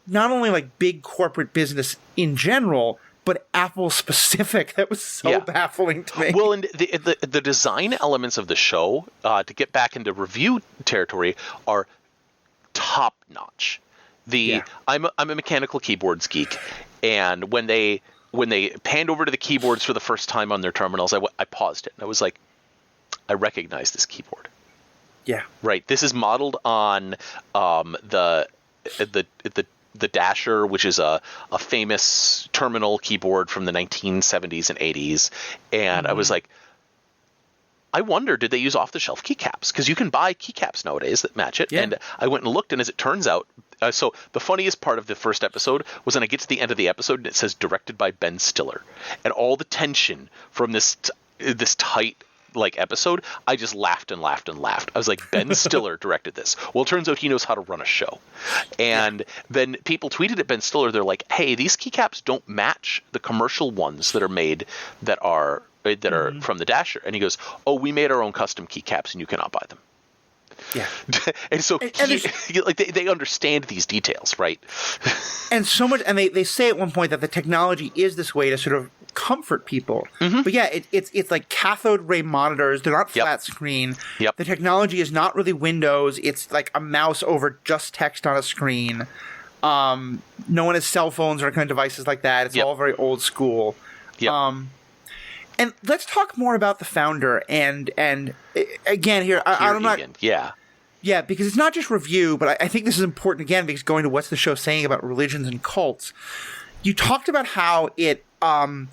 not only like big corporate business in general, but Apple specific, that was so baffling to me. Well, and the design elements of the show, to get back into review territory, are top notch. I'm a mechanical keyboards geek, and when they panned over to the keyboards for the first time on their terminals, I paused it and I was like, I recognize this keyboard. Yeah. Right. This is modeled on the Dasher, which is a famous terminal keyboard from the 1970s and 80s. And I was like, I wonder, did they use off-the-shelf keycaps? Because you can buy keycaps nowadays that match it. Yeah. And I went and looked, and as it turns out, so the funniest part of the first episode was when I get to the end of the episode and it says directed by Ben Stiller, and all the tension from this tight episode, I just laughed and laughed and laughed. I was like, Ben Stiller directed this. Well, it turns out he knows how to run a show. And then people tweeted at Ben Stiller. They're like, hey, these keycaps don't match the commercial ones that are made that are from the Dasher. And he goes, oh, we made our own custom keycaps and you cannot buy them. Yeah. And so they understand these details, right? And so much, and they say at one point that the technology is this way to sort of comfort people. Mm-hmm. But yeah, it's like cathode ray monitors. They're not flat screen. Yep. The technology is not really Windows. It's like a mouse over just text on a screen. No one has cell phones or kind of devices like that. It's all very old school. Yep. And let's talk more about the founder. And again, here I'm not. Yeah, because it's not just review, but I think this is important again because going to what's the show saying about religions and cults. You talked about how it on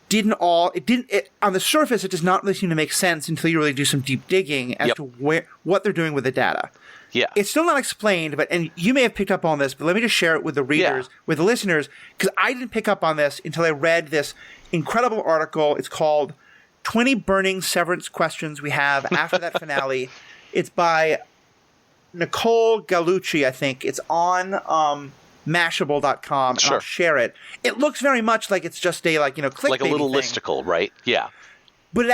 the surface it does not really seem to make sense until you really do some deep digging as to what they're doing with the data. Yeah. It's still not explained, and you may have picked up on this, but let me just share it with the readers, with the listeners, because I didn't pick up on this until I read this incredible article. It's called 20 Burning Severance Questions We Have After That Finale. It's by Nicole Gallucci, I think. It's on Mashable.com, and I'll share it. It looks very much like it's just a clickbait like a little thing. listicle, right? Yeah. But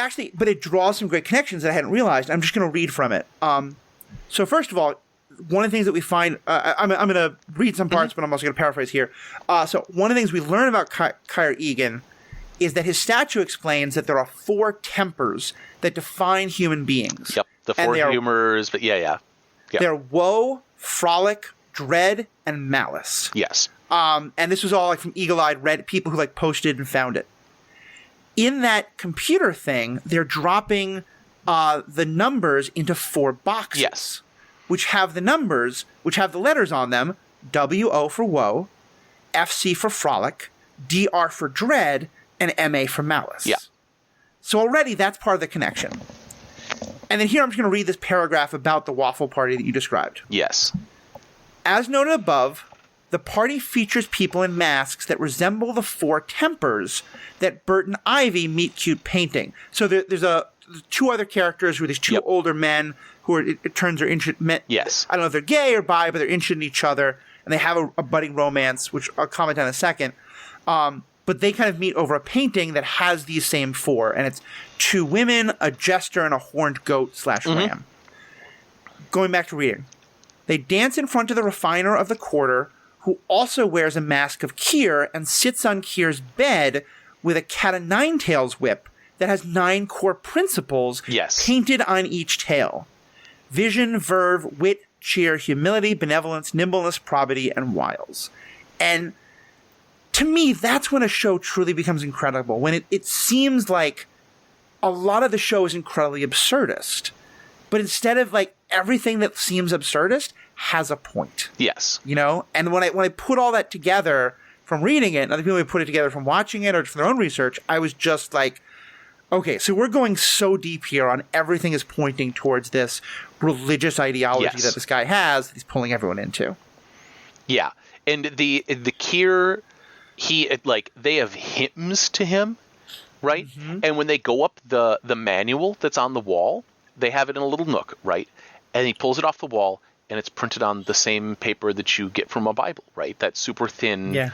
it draws some great connections that I hadn't realized. I'm just going to read from it. So first of all, one of the things that we find, I'm going to read some parts, but I'm also going to paraphrase here. So one of the things we learn about Kyra Egan is that his statue explains that there are 4 tempers that define human beings. Yep, the 4 humors, but yeah. They're woe, frolic, dread, and malice. Yes. And this was all from eagle-eyed red people who posted and found it. In that computer thing, they're dropping the numbers into 4 boxes. Yes. Which have the letters on them: WO for woe, FC for frolic, DR for dread, and MA for malice. Yeah. So already that's part of the connection. And then here I'm just going to read this paragraph about the waffle party that you described. Yes. As noted above, the party features people in masks that resemble the 4 tempers that Bert and Ivy meet cute painting. So there's 2 other characters who are these 2 older men who are, it turns are interested. Yes. I don't know if they're gay or bi, but they're interested in each other, and they have a budding romance, which I'll comment on in a second. But they kind of meet over a painting that has these same 4, and it's 2 women, a jester, and a horned goat / ram. Going back to reading. They dance in front of the refiner of the quarter, who also wears a mask of Kier and sits on Kier's bed with a cat-o'-nine-tails whip that has 9 core principles painted on each tail. Vision, verve, wit, cheer, humility, benevolence, nimbleness, probity, and wiles. And to me, that's when a show truly becomes incredible. When it seems like a lot of the show is incredibly absurdist. But instead of everything that seems absurdist has a point. Yes. And when I put all that together from reading it, and other people may put it together from watching it or from their own research, I was just like, okay, so we're going so deep here on everything is pointing towards this religious ideology that this guy has that he's pulling everyone into. Yeah. And the Kier, they have hymns to him, right? Mm-hmm. And when they go up the manual that's on the wall, they have it in a little nook, right? And he pulls it off the wall, and it's printed on the same paper that you get from a Bible, right? That super thin,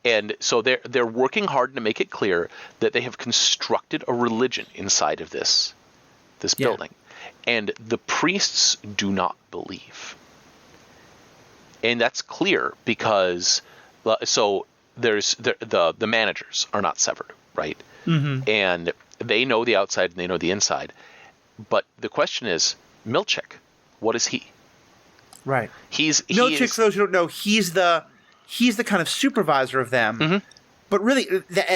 and so they're working hard to make it clear that they have constructed a religion inside of this building, and the priests do not believe, and that's clear because so there's the managers are not severed, right? Mm-hmm. And they know the outside and they know the inside, but the question is, Milchick, what is he? Right. Milchick, for those who don't know, he's the kind of supervisor of them. Mm-hmm. But really,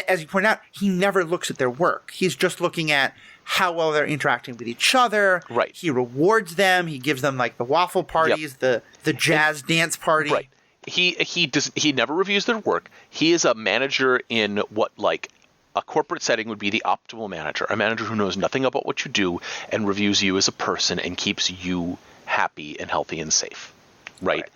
as you point out, he never looks at their work. He's just looking at how well they're interacting with each other. Right. He rewards them. He gives them the waffle parties, the jazz dance party. Right. He never reviews their work. He is a manager in what a corporate setting would be the optimal manager, a manager who knows nothing about what you do and reviews you as a person and keeps you happy and healthy and safe, right?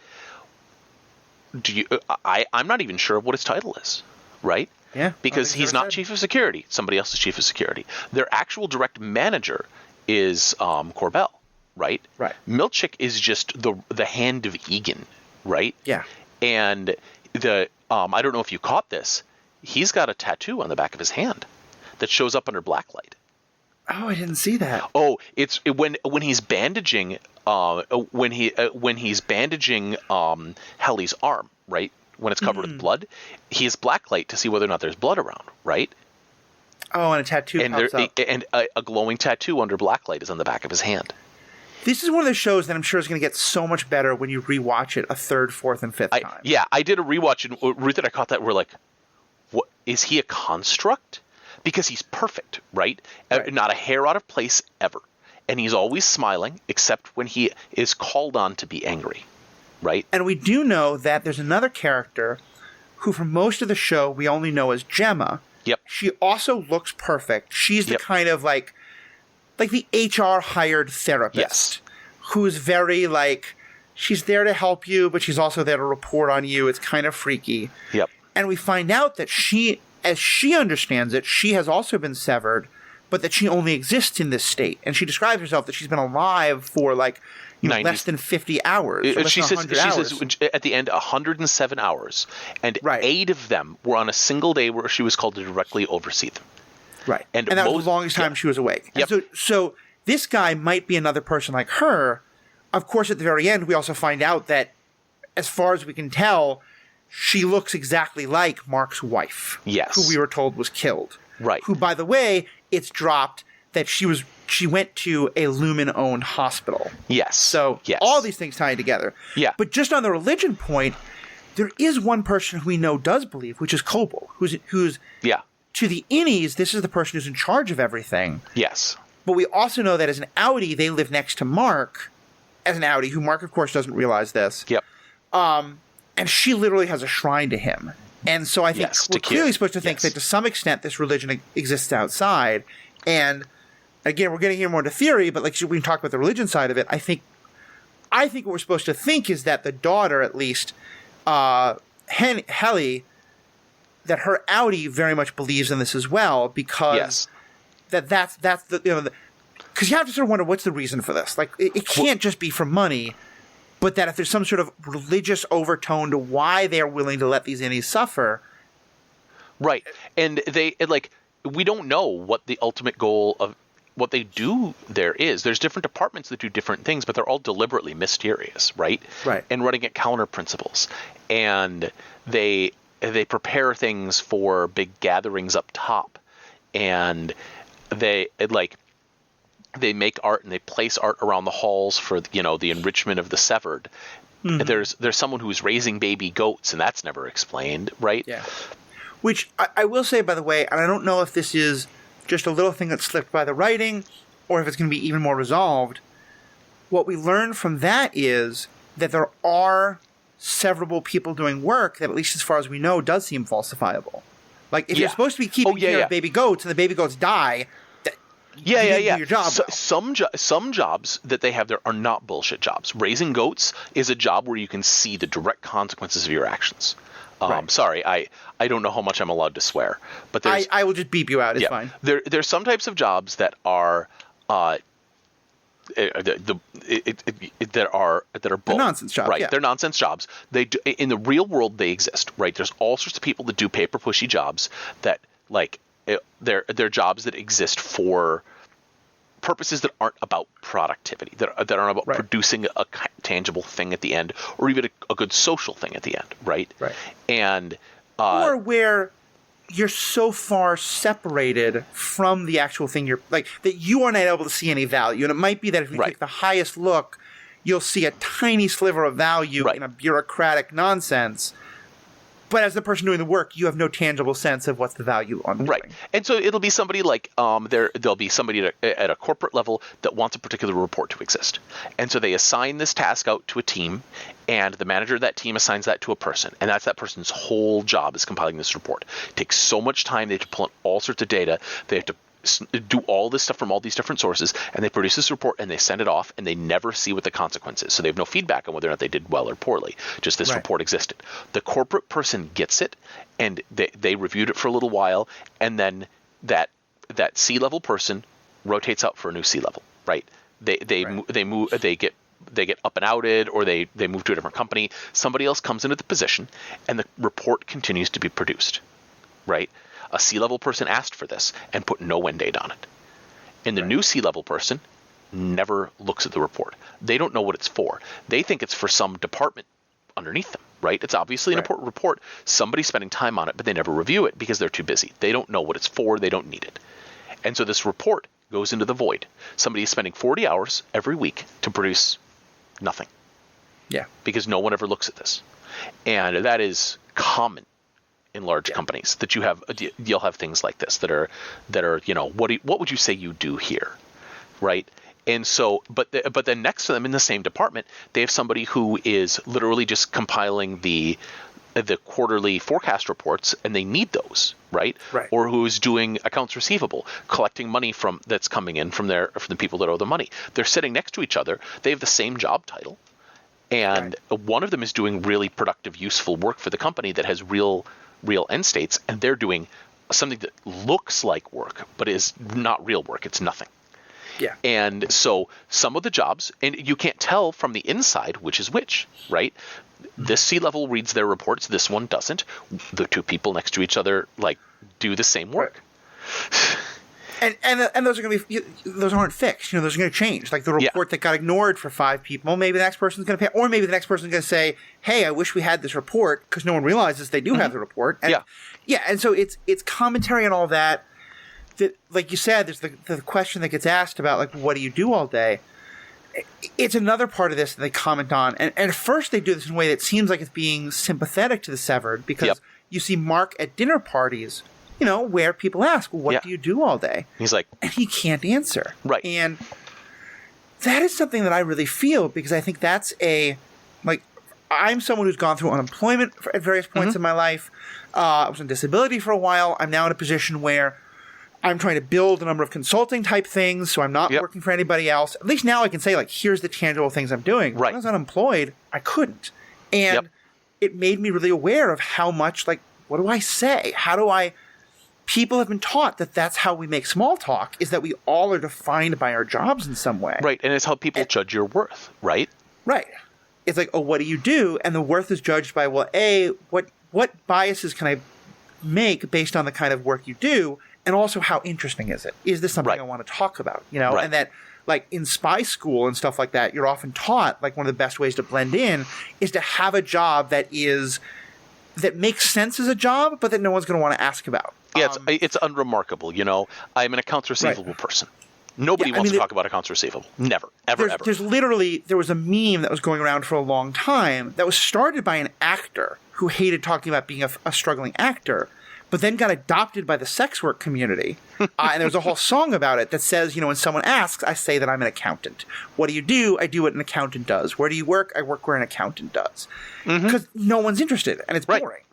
I'm not even sure what his title is, right? Yeah. Because he's not chief of security. Somebody else is chief of security. Their actual direct manager is Corbell, right? Right. Milchick is just the hand of Egan, right? Yeah. And I don't know if you caught this. He's got a tattoo on the back of his hand that shows up under blacklight. Oh, I didn't see that. Oh, when he's bandaging when he's bandaging Helly's arm, right? When it's covered with blood, he has blacklight to see whether or not there's blood around, right? Oh, and a tattoo pops up. And a glowing tattoo under blacklight is on the back of his hand. This is one of those shows that I'm sure is going to get so much better when you rewatch it a third, fourth, and fifth time. Yeah, I did a rewatch, and Ruth and I caught that. We're like, what? Is he a construct? Because he's perfect, right? Not a hair out of place ever. And he's always smiling, except when he is called on to be angry, right? And we do know that there's another character who, for most of the show, we only know as Gemma. Yep. She also looks perfect. She's the kind of like the HR hired therapist. Yes. Who's very she's there to help you, but she's also there to report on you. It's kind of freaky. Yep. And we find out that she, as she understands it, she has also been severed, but that she only exists in this state. And she describes herself that she's been alive for less than 50 hours. She says at the end 107 hours, and 8 of them were on a single day where she was called to directly oversee them. Right. And that was the longest time she was awake. Yep. And so this guy might be another person like her. Of course, at the very end, we also find out that, as far as we can tell, she looks exactly like Mark's wife. Yes. Who we were told was killed. Right. Who, by the way, it's dropped that she went to a Lumen-owned hospital. Yes. So all these things tie together. Yeah. But just on the religion point, there is one person who we know does believe, which is Koble, who's to the innies, this is the person who's in charge of everything. Yes. But we also know that as an outie, they live next to Mark, as an outie, who Mark, of course, doesn't realize this. Yep. And she literally has a shrine to him. And so I think we're clearly supposed to think that to some extent this religion exists outside. And again, we're getting here more into theory, but we can talk about the religion side of it. I think what we're supposed to think is that the daughter, at least, Helly, that her outie very much believes in this as well, because that's the because you have to sort of wonder what's the reason for this. It can't just be for money, but that if there's some sort of religious overtone to why they're willing to let these innies suffer. Right. And we don't know what the ultimate goal of what they do there is. There's different departments that do different things, but they're all deliberately mysterious, right? Right. And running at counter principles. And they prepare things for big gatherings up top. And they make art and they place art around the halls for the enrichment of the severed. Mm-hmm. There's someone who's raising baby goats, and that's never explained, right? Yeah. Which I will say, by the way, and I don't know if this is just a little thing that slipped by the writing, or if it's going to be even more resolved. What we learn from that is that there are several people doing work that, at least as far as we know, does seem falsifiable. If you're supposed to be keeping care of baby goats and the baby goats die, you didn't do your job well. Some jobs that they have there are not bullshit jobs. Raising goats is a job where you can see the direct consequences of your actions. Right. Sorry, I don't know how much I'm allowed to swear, but I will just beep you out. It's fine. There's some types of jobs that are that are bull. Nonsense jobs, right? Yeah. They're nonsense jobs. They do, in the real world they exist, right? There's all sorts of people that do paper pushy jobs that they're jobs that exist for purposes that aren't about productivity, that aren't about producing a tangible thing at the end, or even a good social thing at the end, right? Right. And or where you're so far separated from the actual thing that you are not able to see any value. And it might be that if you take the highest look, you'll see a tiny sliver of value in a bureaucratic nonsense. But as the person doing the work, you have no tangible sense of what's the value on doing. Right. And so it'll be somebody like there'll be somebody at a corporate level that wants a particular report to exist. And so they assign this task out to a team, and the manager of that team assigns that to a person. And that's that person's whole job, is compiling this report. It takes so much time. They have to pull in all sorts of data. They have to do all this stuff from all these different sources, and they produce this report and they send it off, and they never see what the consequence is. So they have no feedback on whether or not they did well or poorly. Just this report existed. The corporate person gets it, and they reviewed it for a little while, and then that C-level person rotates out for a new C-level, right? They move, they get up and outed, or they move to a different company. Somebody else comes into the position, and the report continues to be produced, right? A C-level person asked for this and put no end date on it. And the new C-level person never looks at the report. They don't know what it's for. They think it's for some department underneath them, right? It's obviously an important report. Somebody's spending time on it, but they never review it because they're too busy. They don't know what it's for. They don't need it. And so this report goes into the void. Somebody is spending 40 hours every week to produce nothing. Yeah. Because no one ever looks at this. And that is common in large companies, that you'll have things like this that are what would you say you do here, right? And so but then next to them in the same department, they have somebody who is literally just compiling the quarterly forecast reports, and they need those, right? Or who's doing accounts receivable, collecting money that's coming in from the people that owe the money. They're sitting next to each other. They have the same job title, and one of them is doing really productive, useful work for the company that has real end states, and they're doing something that looks like work but is not real work. It's nothing. Yeah. And so some of the jobs, and you can't tell from the inside which is which, right? This C-level reads their reports, this one doesn't. The two people next to each other do the same work. And those are going to be, those aren't fixed. Those are going to change. Like the report that got ignored for 5 people, maybe the next person's going to pay, or maybe the next person's going to say, "Hey, I wish we had this report," because no one realizes they do have the report. And, and so it's commentary and all that. That, like you said, there's the question that gets asked about what do you do all day. It's another part of this that they comment on, and at first they do this in a way that seems like it's being sympathetic to the severed, because you see Mark at dinner parties, where people ask, well, what do you do all day? He's like, and he can't answer. Right. And that is something that I really feel, because I think that's I'm someone who's gone through unemployment at various points in my life. I was on disability for a while. I'm now in a position where I'm trying to build a number of consulting type things, so I'm not working for anybody else. At least now I can say, here's the tangible things I'm doing. Right. When I was unemployed, I couldn't. And it made me really aware of how much, what do I say? People have been taught that that's how we make small talk, is that we all are defined by our jobs in some way. Right, and it's how people judge your worth, right? Right. It's like, oh, what do you do? And the worth is judged by, well, A, what biases can I make based on the kind of work you do? And also, how interesting is it? Is this something I want to talk about? And that, in spy school and stuff like that, you're often taught, one of the best ways to blend in is to have a job that makes sense as a job, but that no one's going to want to ask about. Yeah, it's unremarkable. I'm an accounts receivable person. Nobody wants to talk about accounts receivable. Never, ever. There was a meme that was going around for a long time that was started by an actor who hated talking about being a struggling actor, but then got adopted by the sex work community. And there's a whole song about it that says, when someone asks, I say that I'm an accountant. What do you do? I do what an accountant does. Where do you work? I work where an accountant does. Because no one's interested, and it's boring.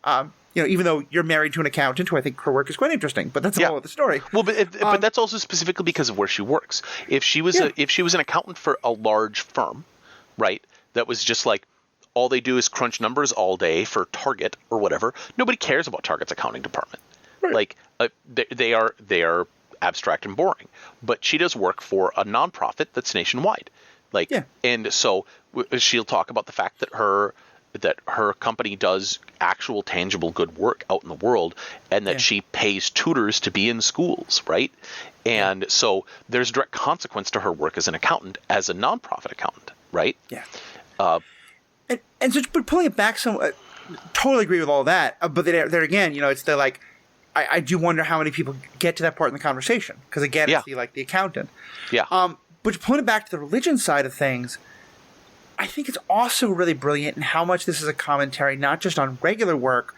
Even though you're married to an accountant who I think her work is quite interesting, but that's all of the story. Well, but that's also specifically because of where she works. If she was an accountant for a large firm, right, that was just all they do is crunch numbers all day for Target or whatever, nobody cares about Target's accounting department. Right. They are abstract and boring. But she does work for a nonprofit that's nationwide. And so she'll talk about the fact that her company does actual tangible good work out in the world, and that she pays tutors to be in schools, right? And so there's direct consequence to her work as an accountant, as a nonprofit accountant, right? Yeah. And so, but pulling it back, totally agree with all that. But there again, it's I do wonder how many people get to that part in the conversation, because again, it's the accountant. Yeah. But pulling it back to the religion side of things, I think it's also really brilliant in how much this is a commentary, not just on regular work,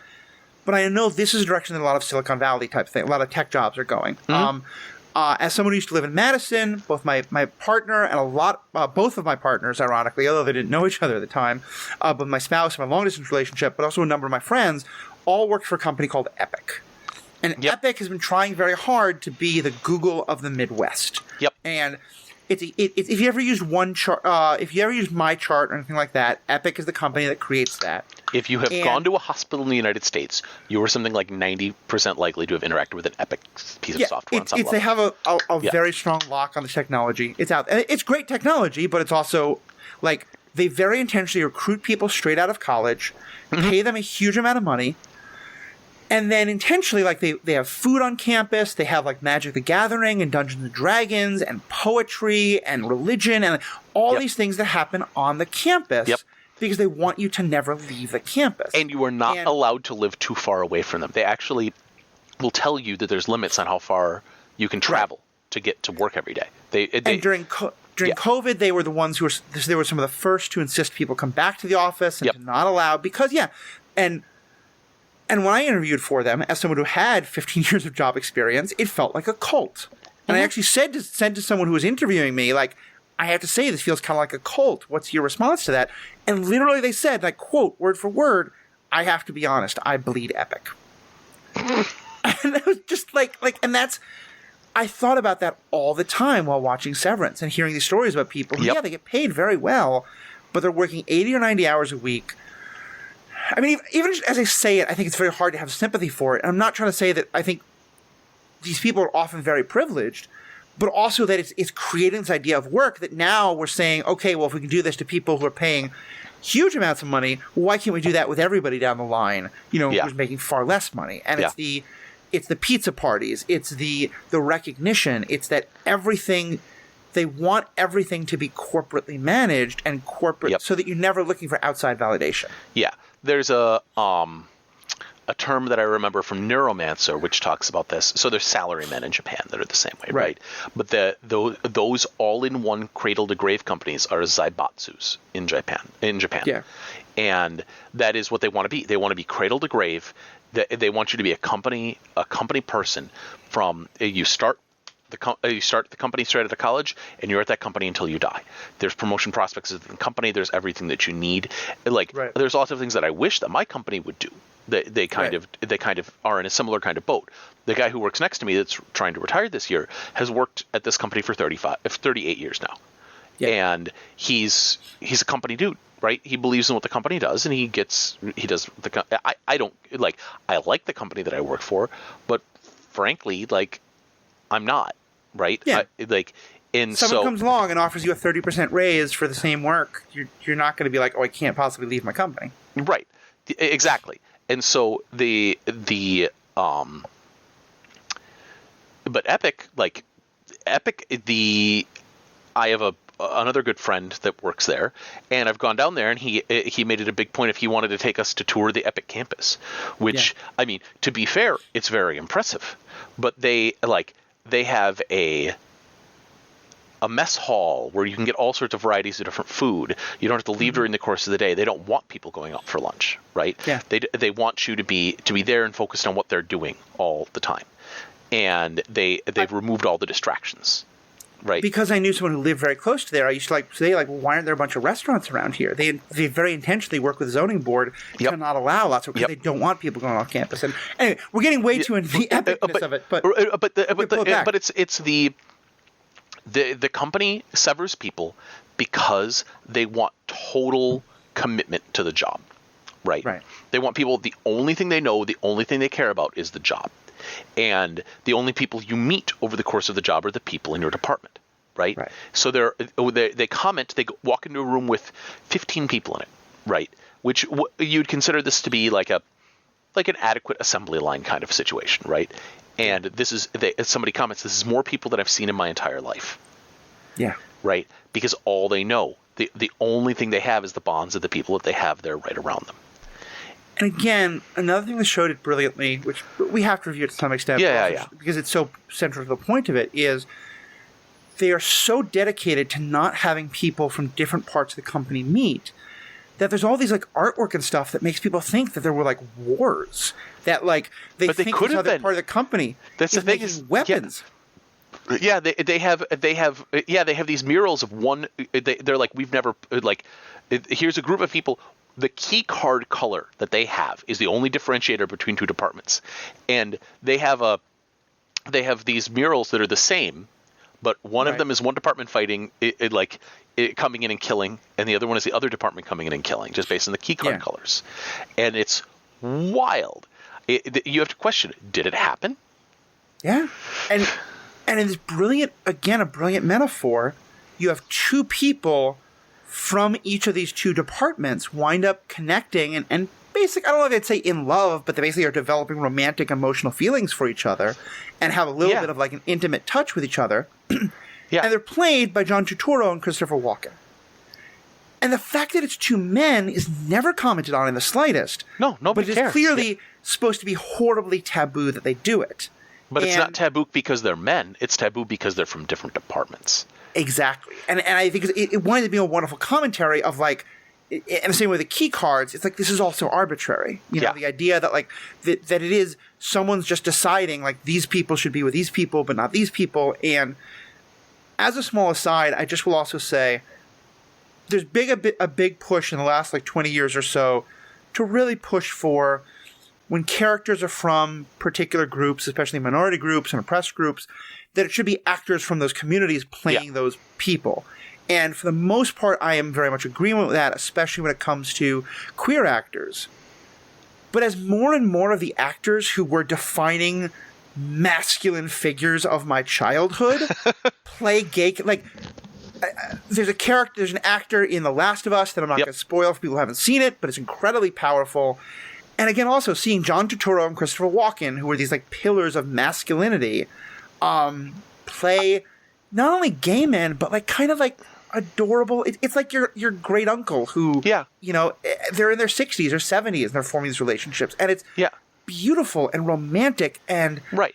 but I know this is a direction that a lot of Silicon Valley type thing, a lot of tech jobs are going. As someone who used to live in Madison, both my partner and both of my partners, ironically, although they didn't know each other at the time, but my spouse, my long-distance relationship, but also a number of my friends, all worked for a company called Epic. And Epic has been trying very hard to be the Google of the Midwest. Yep. And if you ever used one chart, if you ever used my chart or anything like that, Epic is the company that creates that. If you have gone to a hospital in the United States, you are something like 90% likely to have interacted with an Epic piece of software on some level. They have a very strong lock on the technology. It's out. And it's great technology, but it's also like they very intentionally recruit people straight out of college, pay them a huge amount of money, and then intentionally, like, they have food on campus, they have, like, Magic the Gathering and Dungeons & Dragons and poetry and religion and all these things that happen on the campus because they want you to never leave the campus. And you are not allowed to live too far away from them. They actually will tell you that there's limits on how far you can travel to get to work every day. And during COVID, they were the ones who they were some of the first to insist people come back to the office and to not allow because, And when I interviewed for them, as someone who had 15 years of job experience, it felt like a cult. And I actually said to someone who was interviewing me, like, I have to say, this feels kind of like a cult. What's your response to that? And literally they said, like, quote, word for word, I have to be honest, I bleed Epic. And it was just like, and that's, I thought about that all the time while watching Severance and hearing these stories about people who, they get paid very well, but they're working 80 or 90 hours a week. I mean, even as I say it, I think it's very hard to have sympathy for it. And I'm not trying to say that I think these people are often very privileged, but also that it's creating this idea of work that now we're saying, okay, well, if we can do this to people who are paying huge amounts of money, why can't we do that with everybody down the line, who's making far less money? And it's the pizza parties. It's the recognition. It's that everything – they want everything to be corporately managed and corporate so that you're never looking for outside validation. Yeah. There's a term that I remember from Neuromancer, which talks about this. So there's salarymen in Japan that are the same way, right? But those all-in-one cradle-to-grave companies are zaibatsus in Japan. Yeah. And that is what they want to be. They want to be cradle-to-grave. They want you to be a company person from you start the company straight out of college, and you're at that company until you die. There's promotion prospects in the company. There's everything that you need. There's lots of things that I wish that my company would do. They kind of are in a similar kind of boat. The guy who works next to me that's trying to retire this year has worked at this company for 38 years now. Yeah. And he's a company dude, right? He believes in what the company does, and I like the company that I work for, but frankly, I'm not. Right? Yeah. Someone comes along and offers you a 30% raise for the same work. You're not going to be like, oh, I can't possibly leave my company. Right. Exactly. And so but Epic, I have another good friend that works there, and I've gone down there, and he made it a big point if he wanted to take us to tour the Epic campus, which, I mean, to be fair, it's very impressive. But they have a mess hall where you can get all sorts of varieties of different food. You don't have to leave during the course of the day. They don't want people going out for lunch, right? Yeah. They want you to be there and focused on what they're doing all the time. And they've removed all the distractions. Right. Because I knew someone who lived very close to there, I used to say, well, why aren't there a bunch of restaurants around here? They very intentionally work with the zoning board to not allow lots of, because they don't want people going off campus. And anyway, we're getting way too into the epicness of it. But it's the company severs people because they want total commitment to the job. Right. They want people, the only thing they know, the only thing they care about is the job. And the only people you meet over the course of the job are the people in your department, right? So they walk into a room with 15 people in it, right? Which you'd consider this to be like an adequate assembly line kind of situation, right? And somebody comments, this is more people than I've seen in my entire life. Yeah. Right? Because all they know, the only thing they have is the bonds of the people that they have there right around them. And again, another thing that showed it brilliantly, which we have to review to some extent, because it's so central to the point of it, is they are so dedicated to not having people from different parts of the company meet that there's all these like artwork and stuff that makes people think that there were like wars, that like they But they think could this have other been. part of the company That's the is thing making is- weapons. Yeah, they have these murals of one. They're like, we've never like. Here's a group of people. The key card color that they have is the only differentiator between two departments, and they have these murals that are the same, but one of Right. them is one department fighting, coming in and killing, and the other one is the other department coming in and killing, just based on the key card Yeah. colors, and it's wild. You have to question: did it happen? Yeah. And in this a brilliant metaphor, you have two people from each of these two departments wind up connecting and basic, I don't know if I'd say in love, but they basically are developing romantic emotional feelings for each other and have a little Yeah. bit of like an intimate touch with each other. Yeah, And they're played by John Turturro and Christopher Walken. And the fact that it's two men is never commented on in the slightest. No, nobody But it cares. is clearly supposed to be horribly taboo that they do it. But it's not And- taboo because they're men. It's taboo because they're from different departments. Exactly. And I think it wanted to be a wonderful commentary of like, and the same with the key cards, it's like this is also arbitrary. You know, Yeah. the idea that like that it is someone's just deciding like these people should be with these people but not these people. And as a small aside, I just will also say there's a big push in the last like 20 years or so to really push for when characters are from particular groups, especially minority groups and oppressed groups, that it should be actors from those communities playing those people. And for the most part, I am very much agreement with that, especially when it comes to queer actors. But as more and more of the actors who were defining masculine figures of my childhood play gay, like there's an actor in The Last of Us that I'm not Yep. going to spoil for people who haven't seen it, but it's incredibly powerful. And again, also seeing John Turturro and Christopher Walken, who are these like pillars of masculinity, play not only gay men, but like kind of like adorable. It's like your great uncle who, you know, they're in their 60s or 70s and they're forming these relationships, and it's beautiful and romantic and right.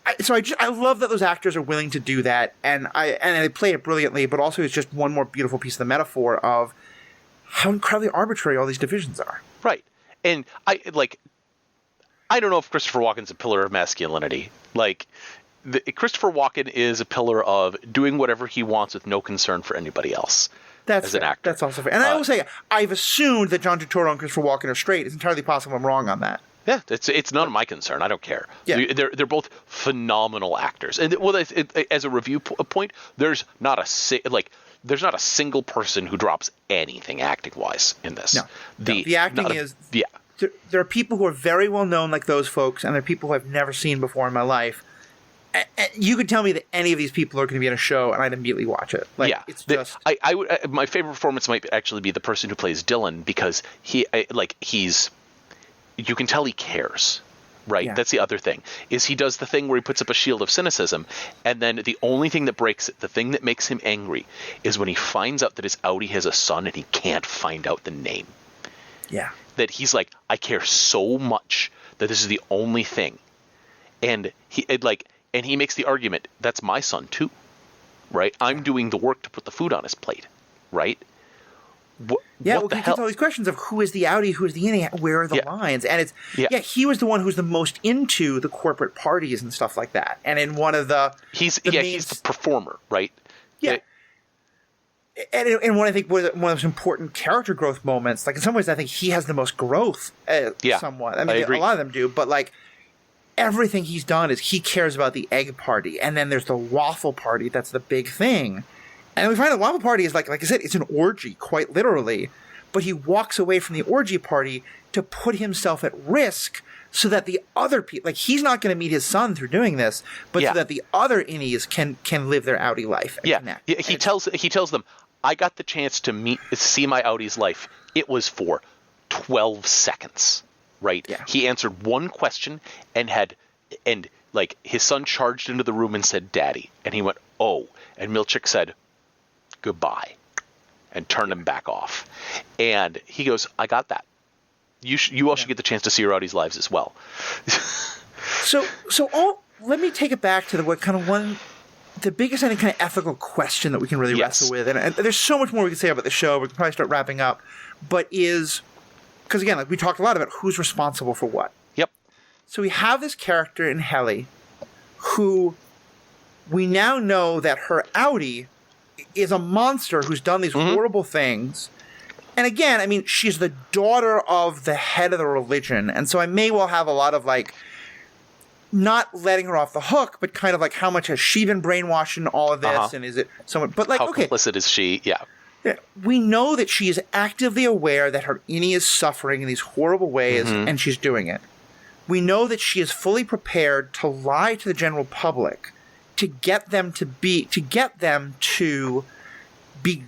I love that those actors are willing to do that, and they play it brilliantly. But also, it's just one more beautiful piece of the metaphor of how incredibly arbitrary all these divisions are. Right. And I don't know if Christopher Walken's a pillar of masculinity. Like, Christopher Walken is a pillar of doing whatever he wants with no concern for anybody else. As an actor. That's also fair. And I will say, I've assumed that John Turturro and Christopher Walken are straight. It's entirely possible I'm wrong on that. Yeah, it's none of my concern. I don't care. Yeah. They're both phenomenal actors. And well, as a review point, there's not a single person who drops anything acting wise in this. No. The acting is there are people who are very well known like those folks, and there are people who I've never seen before in my life. And you could tell me that any of these people are going to be in a show, and I'd immediately watch it. Like, it's just I would. My favorite performance might actually be the person who plays Dylan, because he's. You can tell he cares, right? Yeah. That's the other thing, is he does the thing where he puts up a shield of cynicism, and then the only thing that breaks it, the thing that makes him angry, is when he finds out that his outie has a son and he can't find out the name. Yeah. That he's like, I care so much that this is the only thing. And he makes the argument, that's my son too, right? I'm doing the work to put the food on his plate, right? What he the gets hell? all these questions of who is the outie, who is the innie, where are the lines, and it's he was the one who's the most into the corporate parties and stuff like that. And in one of he's the performer, right? Yeah. And one, I think, one of the most important character growth moments, like in some ways, I think he has the most growth, somewhat. I mean, I agree. a lot of them do, but like everything he's done is he cares about the egg party, and then there's the waffle party. That's the big thing. And we find the waffle party is like I said, it's an orgy, quite literally. But he walks away from the orgy party to put himself at risk so that the other people, like he's not going to meet his son through doing this, but so that the other innies can live their outie life. And connect. Yeah. He tells them, I got the chance to see my outie's life. It was for 12 seconds, right? Yeah. He answered one question and his son charged into the room and said, "Daddy," and he went, "Oh," and Milchick said, "Goodbye," and turned him back off. And he goes, "I got that. You all should get the chance to see your outie's lives as well." So let me take it back to the biggest, I think, kind of ethical question that we can really wrestle with, and there's so much more we can say about the show, we can probably start wrapping up, but because again, like we talked a lot about who's responsible for what. Yep. So we have this character in Helly who we now know that her outie is a monster who's done these horrible things. And again, I mean, she's the daughter of the head of the religion, and so I may well have a lot of, like, not letting her off the hook, but kind of like how much has she been brainwashed in all of this, and is it someone? But like, how complicit is she? Yeah. We know that she is actively aware that her innie is suffering in these horrible ways, and she's doing it. We know that she is fully prepared to lie to the general public to get them to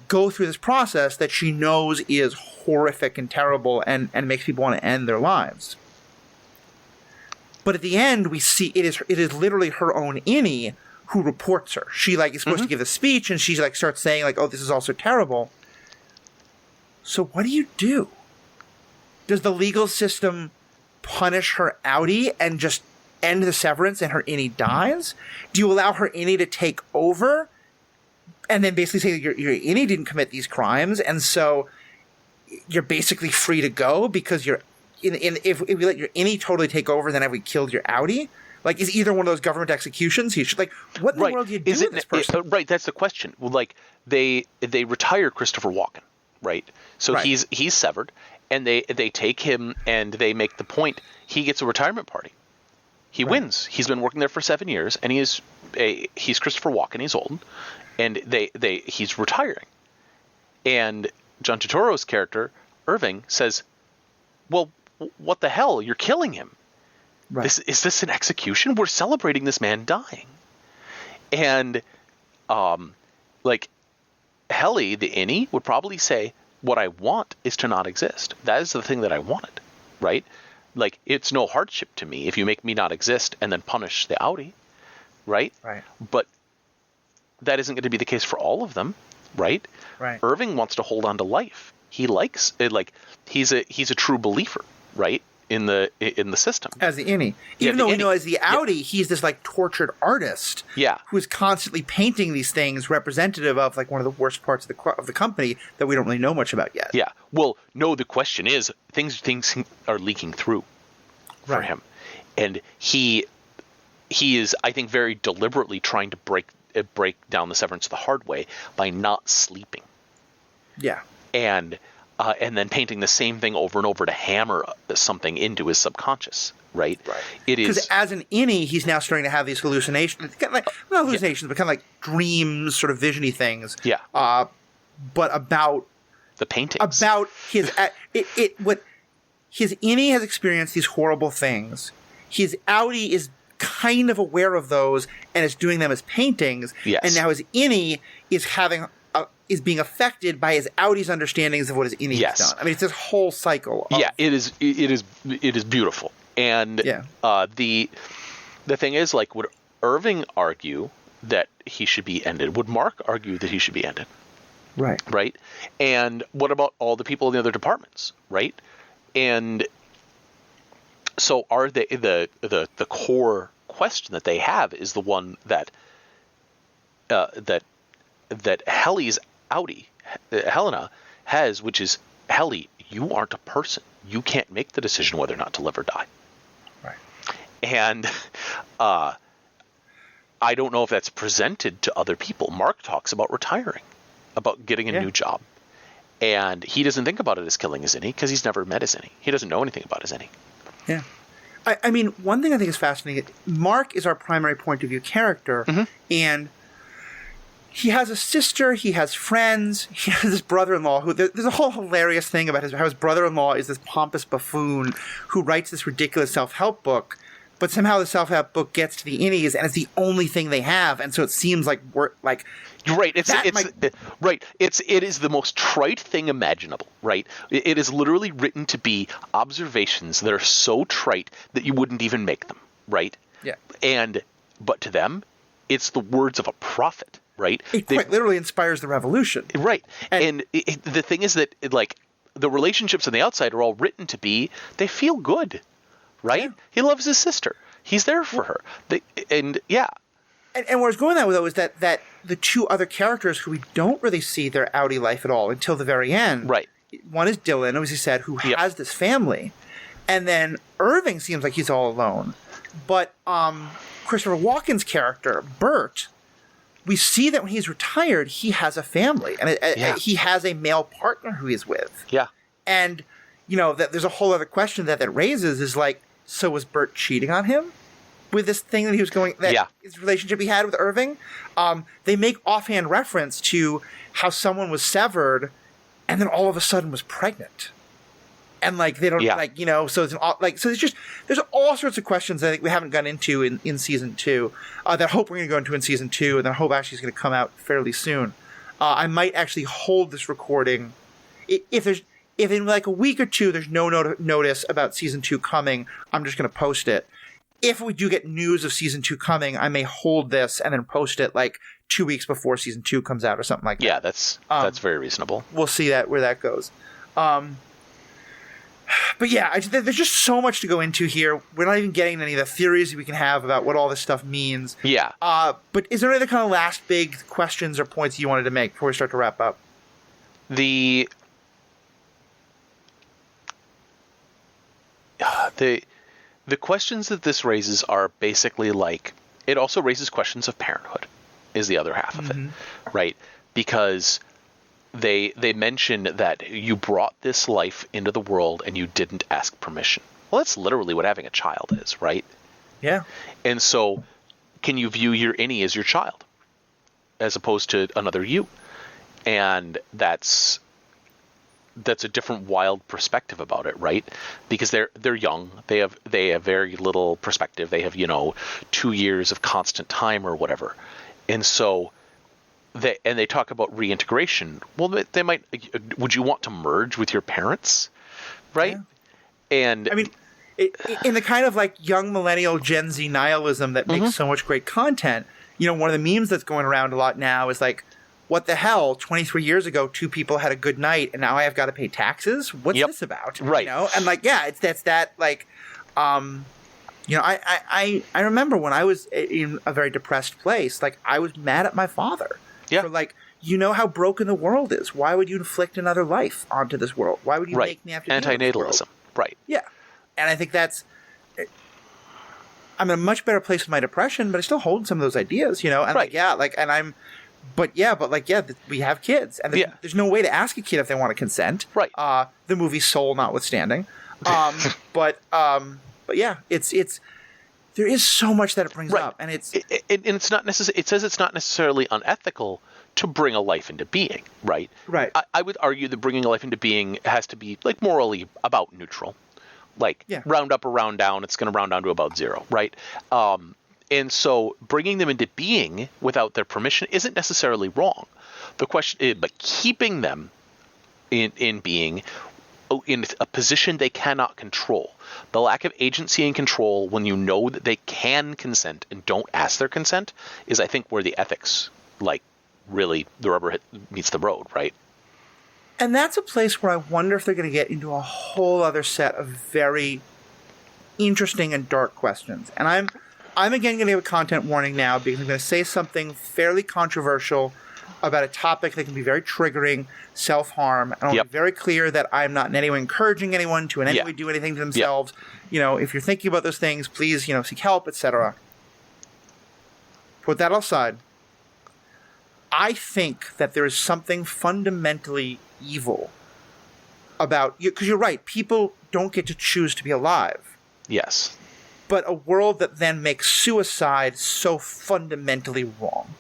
go through this process that she knows is horrific and terrible and makes people want to end their lives. But at the end, we see it is literally her own innie who reports her. She like is supposed to give a speech, and she's like starts saying like, "Oh, this is also terrible." So what do? Does the legal system punish her outie and just end the severance, and her innie dies? Do you allow her innie to take over, and then basically say your innie didn't commit these crimes, and so you're basically free to go because you're if we let your innie totally take over, then have we killed your outie? Like, is either one of those government executions? You should, like, what in the world do you do with this person? Right, that's the question. Well, like, they retire Christopher Walken, right? So he's severed, and they take him and they make the point he gets a retirement party. He wins. He's been working there for 7 years, and he's Christopher Walken. He's old, and he's retiring. And John Turturro's character Irving says, "Well, what the hell? You're killing him. Right. Is this an execution? We're celebrating this man dying." And like Helly, the innie, would probably say, "What I want is to not exist. That is the thing that I wanted, right? Like, it's no hardship to me if you make me not exist and then punish the outie, right? Right. But that isn't going to be the case for all of them, right? Right. Irving wants to hold on to life. He likes it. Like, he's a true believer, right? In the system as the innie, even though we know as the outie, he's this like tortured artist, who's constantly painting these things representative of like one of the worst parts of the company that we don't really know much about yet. Yeah. Well, no. The question is, things are leaking through for him, and he is, I think, very deliberately trying to break down the severance the hard way by not sleeping. Yeah. And then painting the same thing over and over to hammer something into his subconscious, right? Right. It is because as an innie, he's now starting to have these hallucinations, kind of like, not hallucinations, but kind of like dreams, sort of visiony things. Yeah. But about the paintings, about his what his innie has experienced these horrible things. His outie is kind of aware of those and is doing them as paintings. Yes. And now his innie is being affected by his outie's understandings of what his innie has done. I mean, it's this whole cycle. It is beautiful. And the thing is, like, would Irving argue that he should be ended? Would Mark argue that he should be ended? Right. Right. And what about all the people in the other departments? Right. And so are they the core question that they have is the one that Helly's outie, Helena, has, which is, Helly, you aren't a person. You can't make the decision whether or not to live or die. Right. And I don't know if that's presented to other people. Mark talks about retiring, about getting a new job. And he doesn't think about it as killing his innie because he's never met his innie. He doesn't know anything about his innie. Yeah. I mean, one thing I think is fascinating, Mark is our primary point of view character, and he has a sister, he has friends, he has this brother-in-law who, there's a whole hilarious thing about how his brother-in-law is this pompous buffoon who writes this ridiculous self-help book, but somehow the self-help book gets to the innies and it's the only thing they have, and so it seems like we're like... Right, it is the most trite thing imaginable, right? It is literally written to be observations that are so trite that you wouldn't even make them, right? Yeah. But to them, it's the words of a prophet. Right, it quite literally inspires the revolution. Right, and the thing is that like the relationships on the outside are all written to be they feel good, right? Yeah. He loves his sister. He's there for her. And where I was going that way, though, is that the two other characters who we don't really see their outie life at all until the very end. Right. One is Dylan, as you said, who has this family. And then Irving seems like he's all alone. But Christopher Walken's character, Bert, we see that when he's retired, he has a family. And he has a male partner who he's with. Yeah. And, that there's a whole other question that raises is like, so was Bert cheating on him? With this thing that he was his relationship he had with Irving, they make offhand reference to how someone was severed, and then all of a sudden was pregnant, and they don't so it's so there's all sorts of questions I think we haven't gone into in season 2 that I hope we're going to go into in season 2, and then I hope actually is going to come out fairly soon. I might actually hold this recording if in a week or two there's no notice about season 2 coming. I'm just going to post it. If we do get news of season 2 coming, I may hold this and then post it 2 weeks before season 2 comes out or something like that. Yeah, that's very reasonable. We'll see where that goes. But yeah, there's just so much to go into here. We're not even getting any of the theories we can have about what all this stuff means. Yeah. But is there any other kind of last big questions or points you wanted to make before we start to wrap up? The questions that this raises are basically it also raises questions of parenthood is the other half of it, right? Because they mention that you brought this life into the world and you didn't ask permission. Well, that's literally what having a child is, right? Yeah. And so can you view your innie as your child as opposed to another you? And that's a different wild perspective about it, right? Because they're young, they have very little perspective. They have 2 years of constant time or whatever, and so they talk about reintegration. Well, they might. Would you want to merge with your parents, right? Yeah. And I mean, in the kind of young millennial Gen Z nihilism that makes so much great content. One of the memes that's going around a lot now is what the hell? 23 years ago, 2 people had a good night, and now I have got to pay taxes. What's this about? Right. And I remember when I was in a very depressed place, I was mad at my father. Yeah. For how broken the world is. Why would you inflict another life onto this world? Why would you make me have to deal with this world? Antinatalism. Right. Yeah. And I think I'm in a much better place with my depression, but I still hold some of those ideas, and we have kids, and there's no way to ask a kid if they want to consent. Right. The movie Soul notwithstanding. But yeah, it's there is so much that it brings up, and it's not necessarily. It says it's not necessarily unethical to bring a life into being, right? Right. I would argue that bringing a life into being has to be morally about neutral. Round up or round down, it's going to round down to about 0, right? And so bringing them into being without their permission isn't necessarily wrong. The question is, but keeping them in being in a position they cannot control, the lack of agency and control when you know that they can consent and don't ask their consent is, I think, where the ethics, really the rubber meets the road, right? And that's a place where I wonder if they're going to get into a whole other set of very interesting and dark questions. And I'm again going to give a content warning now because I'm going to say something fairly controversial about a topic that can be very triggering, self-harm. And I want to be very clear that I'm not in any way encouraging anyone to in any way do anything to themselves. If you're thinking about those things, please, seek help, etc. Put that aside. I think that there is something fundamentally evil about you, because you're right. People don't get to choose to be alive. Yes. But a world that then makes suicide so fundamentally wrong.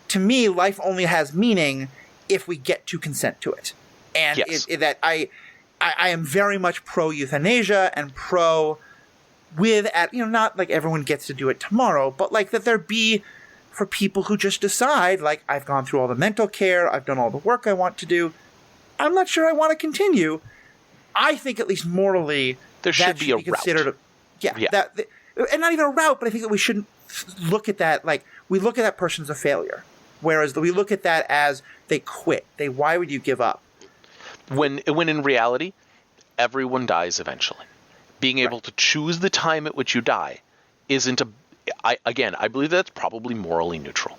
To me, life only has meaning if we get to consent to it. And I am very much pro euthanasia and pro not everyone gets to do it tomorrow, but that there be for people who just decide, I've gone through all the mental care, I've done all the work I want to do, I'm not sure I want to continue. I think at least morally there should be a considered route. And not even a route, but I think that we shouldn't look at that we look at that person as a failure, whereas we look at that as they quit. Why would you give up? When in reality, everyone dies eventually. Being able to choose the time at which you die isn't I believe that's probably morally neutral,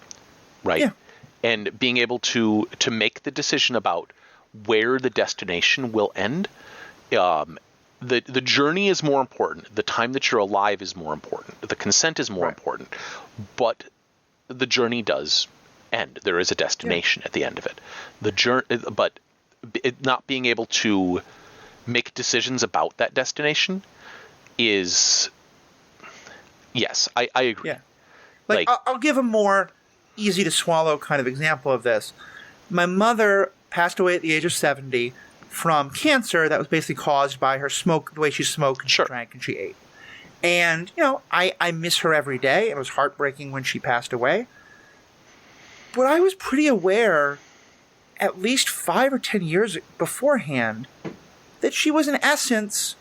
right? Yeah. And being able to make the decision about where the destination will end, the journey is more important. The time that you're alive is more important. The consent is more important, but the journey does end. There is a destination at the end of it. The journey, but not being able to make decisions about that destination is, yes, I agree. Yeah. Like I'll give a more easy to swallow kind of example of this. My mother passed away at the age of 70 from cancer that was basically caused by her smoke, the way she smoked, and she drank, and she ate. And, I miss her every day. It was heartbreaking when she passed away. But I was pretty aware, at least 5 or 10 years beforehand, that she was in essence,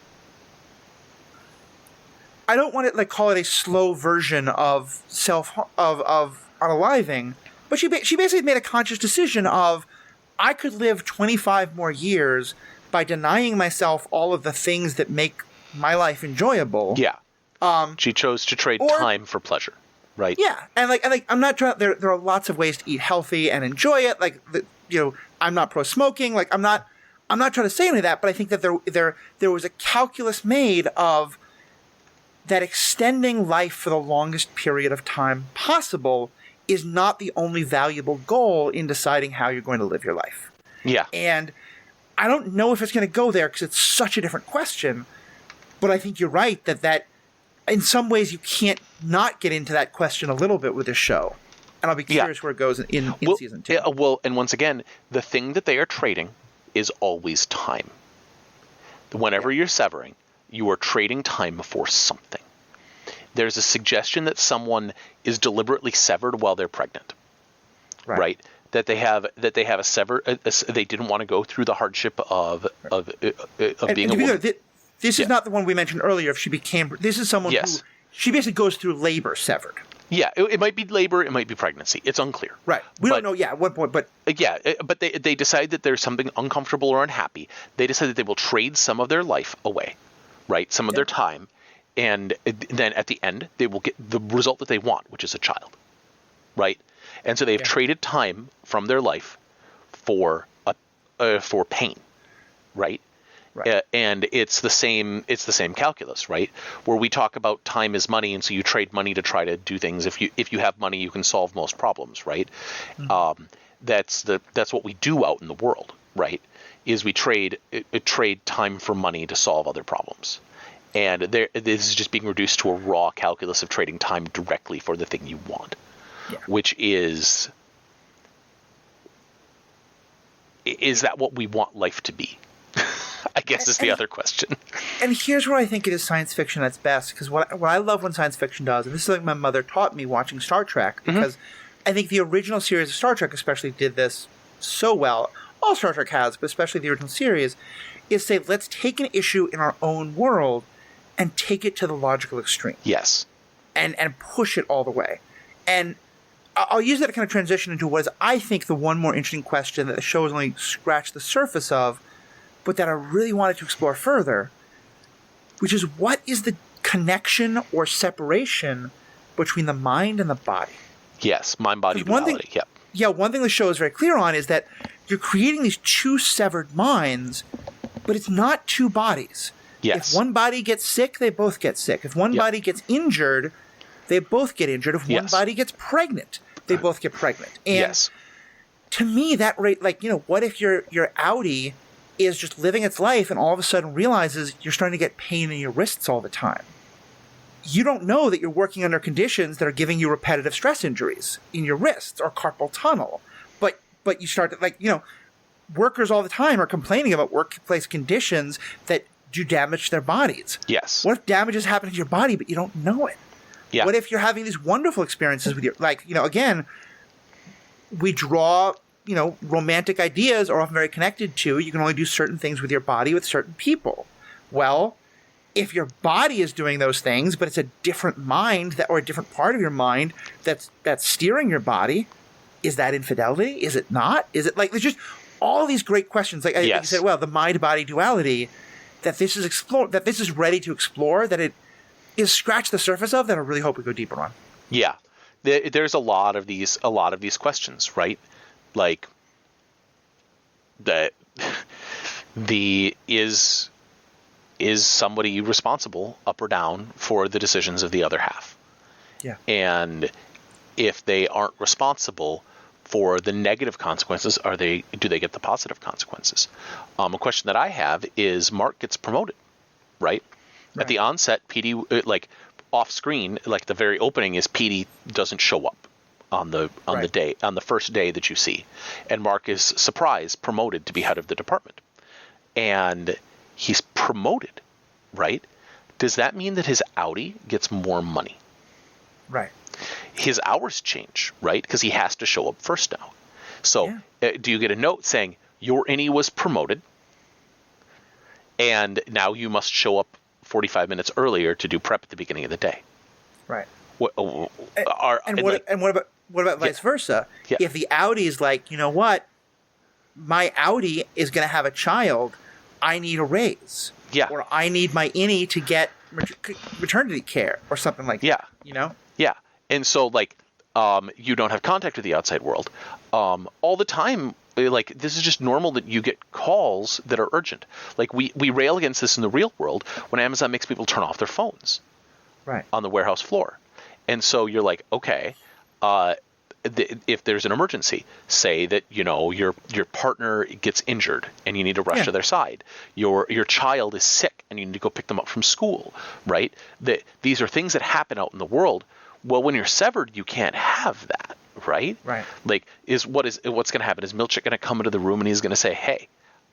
I don't want to call it a slow version of unaliving, but she basically made a conscious decision of, I could live 25 more years by denying myself all of the things that make my life enjoyable. Yeah. She chose to trade time for pleasure, right? Yeah, and I'm not trying. There are lots of ways to eat healthy and enjoy it. I'm not pro smoking. I'm not trying to say any of that. But I think that there was a calculus made of that extending life for the longest period of time possible is not the only valuable goal in deciding how you're going to live your life. Yeah. And I don't know if it's going to go there because it's such a different question. But I think you're right that in some ways you can't not get into that question a little bit with this show. And I'll be curious where it goes in season 2. Yeah, and once again, the thing that they are trading is always time. Whenever you're severing, you are trading time for something. There's a suggestion that someone is deliberately severed while they're pregnant, right? That they have a sever. They didn't want to go through the hardship of being a woman. This is not the one we mentioned earlier. If she became, this is someone who she basically goes through labor severed. Yeah, it might be labor, it might be pregnancy. It's unclear. Right. We don't know. Yeah, at what point? But but they decide that there's something uncomfortable or unhappy. They decide that they will trade some of their life away, right? Some of their time. And then at the end, they will get the result that they want, which is a child, right? And so they've traded time from their life for pain, right? And it's the same calculus, right? Where we talk about time is money, and so you trade money to try to do things. If you have money, you can solve most problems, right? Mm-hmm. That's what we do out in the world, right? Is we trade time for money to solve other problems. And this is just being reduced to a raw calculus of trading time directly for the thing you want, which is that what we want life to be? I guess is the other question. And here's where I think it is science fiction at its best, because what I love when science fiction does, and this is like my mother taught me watching Star Trek, because I think the original series of Star Trek especially did this so well. All Star Trek has, but especially the original series, is say, let's take an issue in our own world and take it to the logical extreme. Yes. And push it all the way. And I'll use that to kind of transition into what is, I think, the one more interesting question that the show has only scratched the surface of, but that I really wanted to explore further, which is what is the connection or separation between the mind and the body? Yes, mind-body duality. One thing the show is very clear on is that you're creating these two severed minds, but it's not two bodies. Yes. If one body gets sick, they both get sick. If one body gets injured, they both get injured. If one body gets pregnant, they both get pregnant. And to me, that rate, what if your Audi is just living its life and all of a sudden realizes you're starting to get pain in your wrists all the time? You don't know that you're working under conditions that are giving you repetitive stress injuries in your wrists or carpal tunnel. But you start to, workers all the time are complaining about workplace conditions that do damage to their bodies. Yes. What if damage is happening to your body, but you don't know it? Yeah. What if you're having these wonderful experiences with your, again, we draw, romantic ideas are often very connected to, you can only do certain things with your body with certain people. Well, if your body is doing those things, but it's a different mind or a different part of your mind that's steering your body, is that infidelity? Is it not? Is it there's just all these great questions. Like you said, the mind-body duality that this is ready to explore, that is scratch the surface of that I really hope we go deeper on. Yeah. There's a lot of these questions, right? Like is somebody responsible up or down for the decisions of the other half? Yeah. And if they aren't responsible for the negative consequences, do they get the positive consequences? A question that I have is Mark gets promoted, right? At the onset, PD, like off screen, like the very opening is PD doesn't show up on the first day that you see, and Mark is surprised promoted to be head of the department, and he's promoted, right? Does that mean that his Audi gets more money? Right. His hours change, right? Because he has to show up first now. So do you get a note saying your innie was promoted and now you must show up 45 minutes earlier to do prep at the beginning of the day? Right. What about vice versa? Yeah. If the Audi is like, you know what, my Audi is going to have a child, I need a raise. Yeah. Or I need my innie to get maternity care or something like that. You know? Yeah. And so, like, you don't have contact with the outside world. All the time, like, this is just normal that you get calls that are urgent. Like, we rail against this in the real world when Amazon makes people turn off their phones on the warehouse floor. And so you're like, okay, if there's an emergency, say that, you know, your partner gets injured and you need to rush to their side, your child is sick and you need to go pick them up from school, right? These are things that happen out in the world. Well, when you're severed, you can't have that, right? Right. Like, what's going to happen? Is Milchick going to come into the room and he's going to say, "Hey,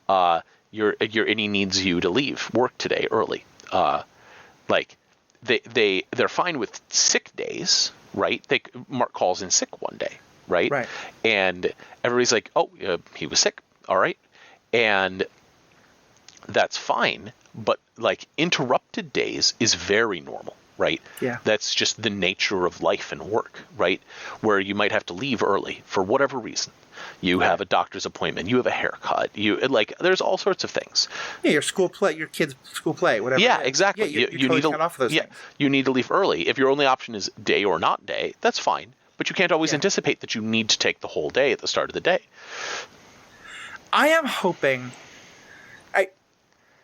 your innie needs you to leave work today early." Like, they're fine with sick days, right? Mark calls in sick one day, right? Right. And everybody's like, "Oh, he was sick, all right," and that's fine. But like, interrupted days is very normal. Right? Yeah. That's just the nature of life and work, right? Where you might have to leave early for whatever reason. You have a doctor's appointment, you have a haircut, there's all sorts of things. Yeah, your school play, your kids' school play, whatever. Yeah, exactly. Yeah, you need to cut off those things. You need to leave early. If your only option is day or not day, that's fine. But you can't always anticipate that you need to take the whole day at the start of the day. I am hoping.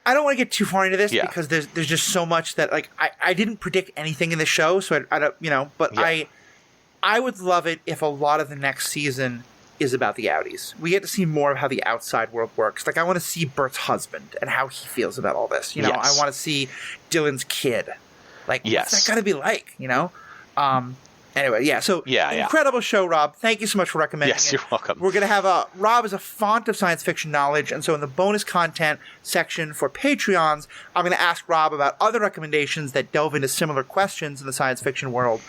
I don't want to get too far into this because there's just so much that, like, I didn't predict anything in the show, so I don't, you know, but I would love it if a lot of the next season is about the Audis. We get to see more of how the outside world works. Like, I want to see Bert's husband and how he feels about all this. You know, I want to see Dylan's kid. Like, what's that got to be like, you know? Anyway, incredible show, Rob. Thank you so much for recommending it. Yes, you're welcome. We're going to have Rob is a font of science fiction knowledge, and so in the bonus content section for Patreons, I'm going to ask Rob about other recommendations that delve into similar questions in the science fiction world.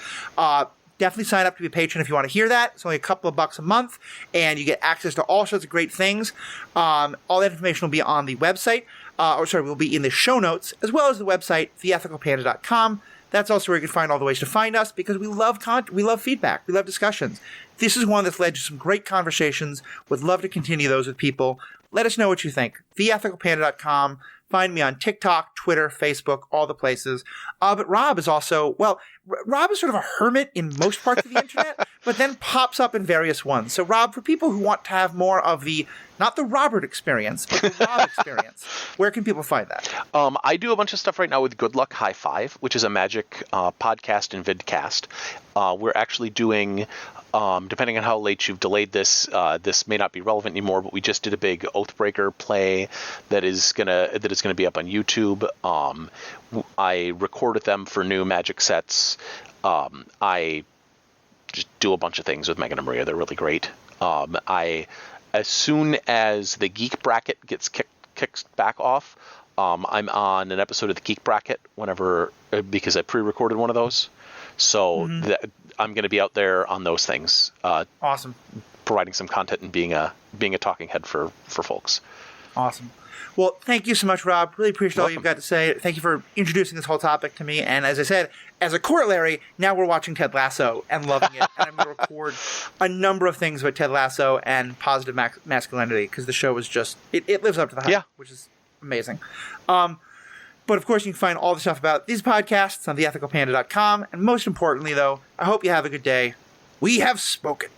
Definitely sign up to be a patron if you want to hear that. It's only a couple of bucks a month, and you get access to all sorts of great things. All that information will be on the website, will be in the show notes, as well as the website, theethicalpanda.com. That's also where you can find all the ways to find us, because we love we love feedback. We love discussions. This is one that's led to some great conversations. Would love to continue those with people. Let us know what you think. theethicalpanda.com. Find me on TikTok, Twitter, Facebook, all the places. But Rob is also, Rob is sort of a hermit in most parts of the internet, but then pops up in various ones. So Rob, for people who want to have more of not the Robert experience, but the Rob experience, where can people find that? I do a bunch of stuff right now with Good Luck High Five, which is a magic podcast and vidcast. We're actually doing, depending on how late you've delayed this, this may not be relevant anymore, but we just did a big Oathbreaker play that is gonna be up on YouTube. I recorded them for new magic sets. I just do a bunch of things with Megan and Maria. They're really great. As soon as the Geek Bracket gets kicked back off, I'm on an episode of the Geek Bracket because I pre-recorded one of those. So I'm going to be out there on those things. Awesome. Providing some content and being a talking head for folks. Awesome. Well, thank you so much, Rob. Really appreciate all you've got to say. Thank you for introducing this whole topic to me. And as I said, as a corollary, now we're watching Ted Lasso and loving it. And I'm going to record a number of things about Ted Lasso and positive masculinity, because the show is just, it lives up to the hype, which is amazing. But of course, you can find all the stuff about these podcasts on theethicalpanda.com. And most importantly, though, I hope you have a good day. We have spoken.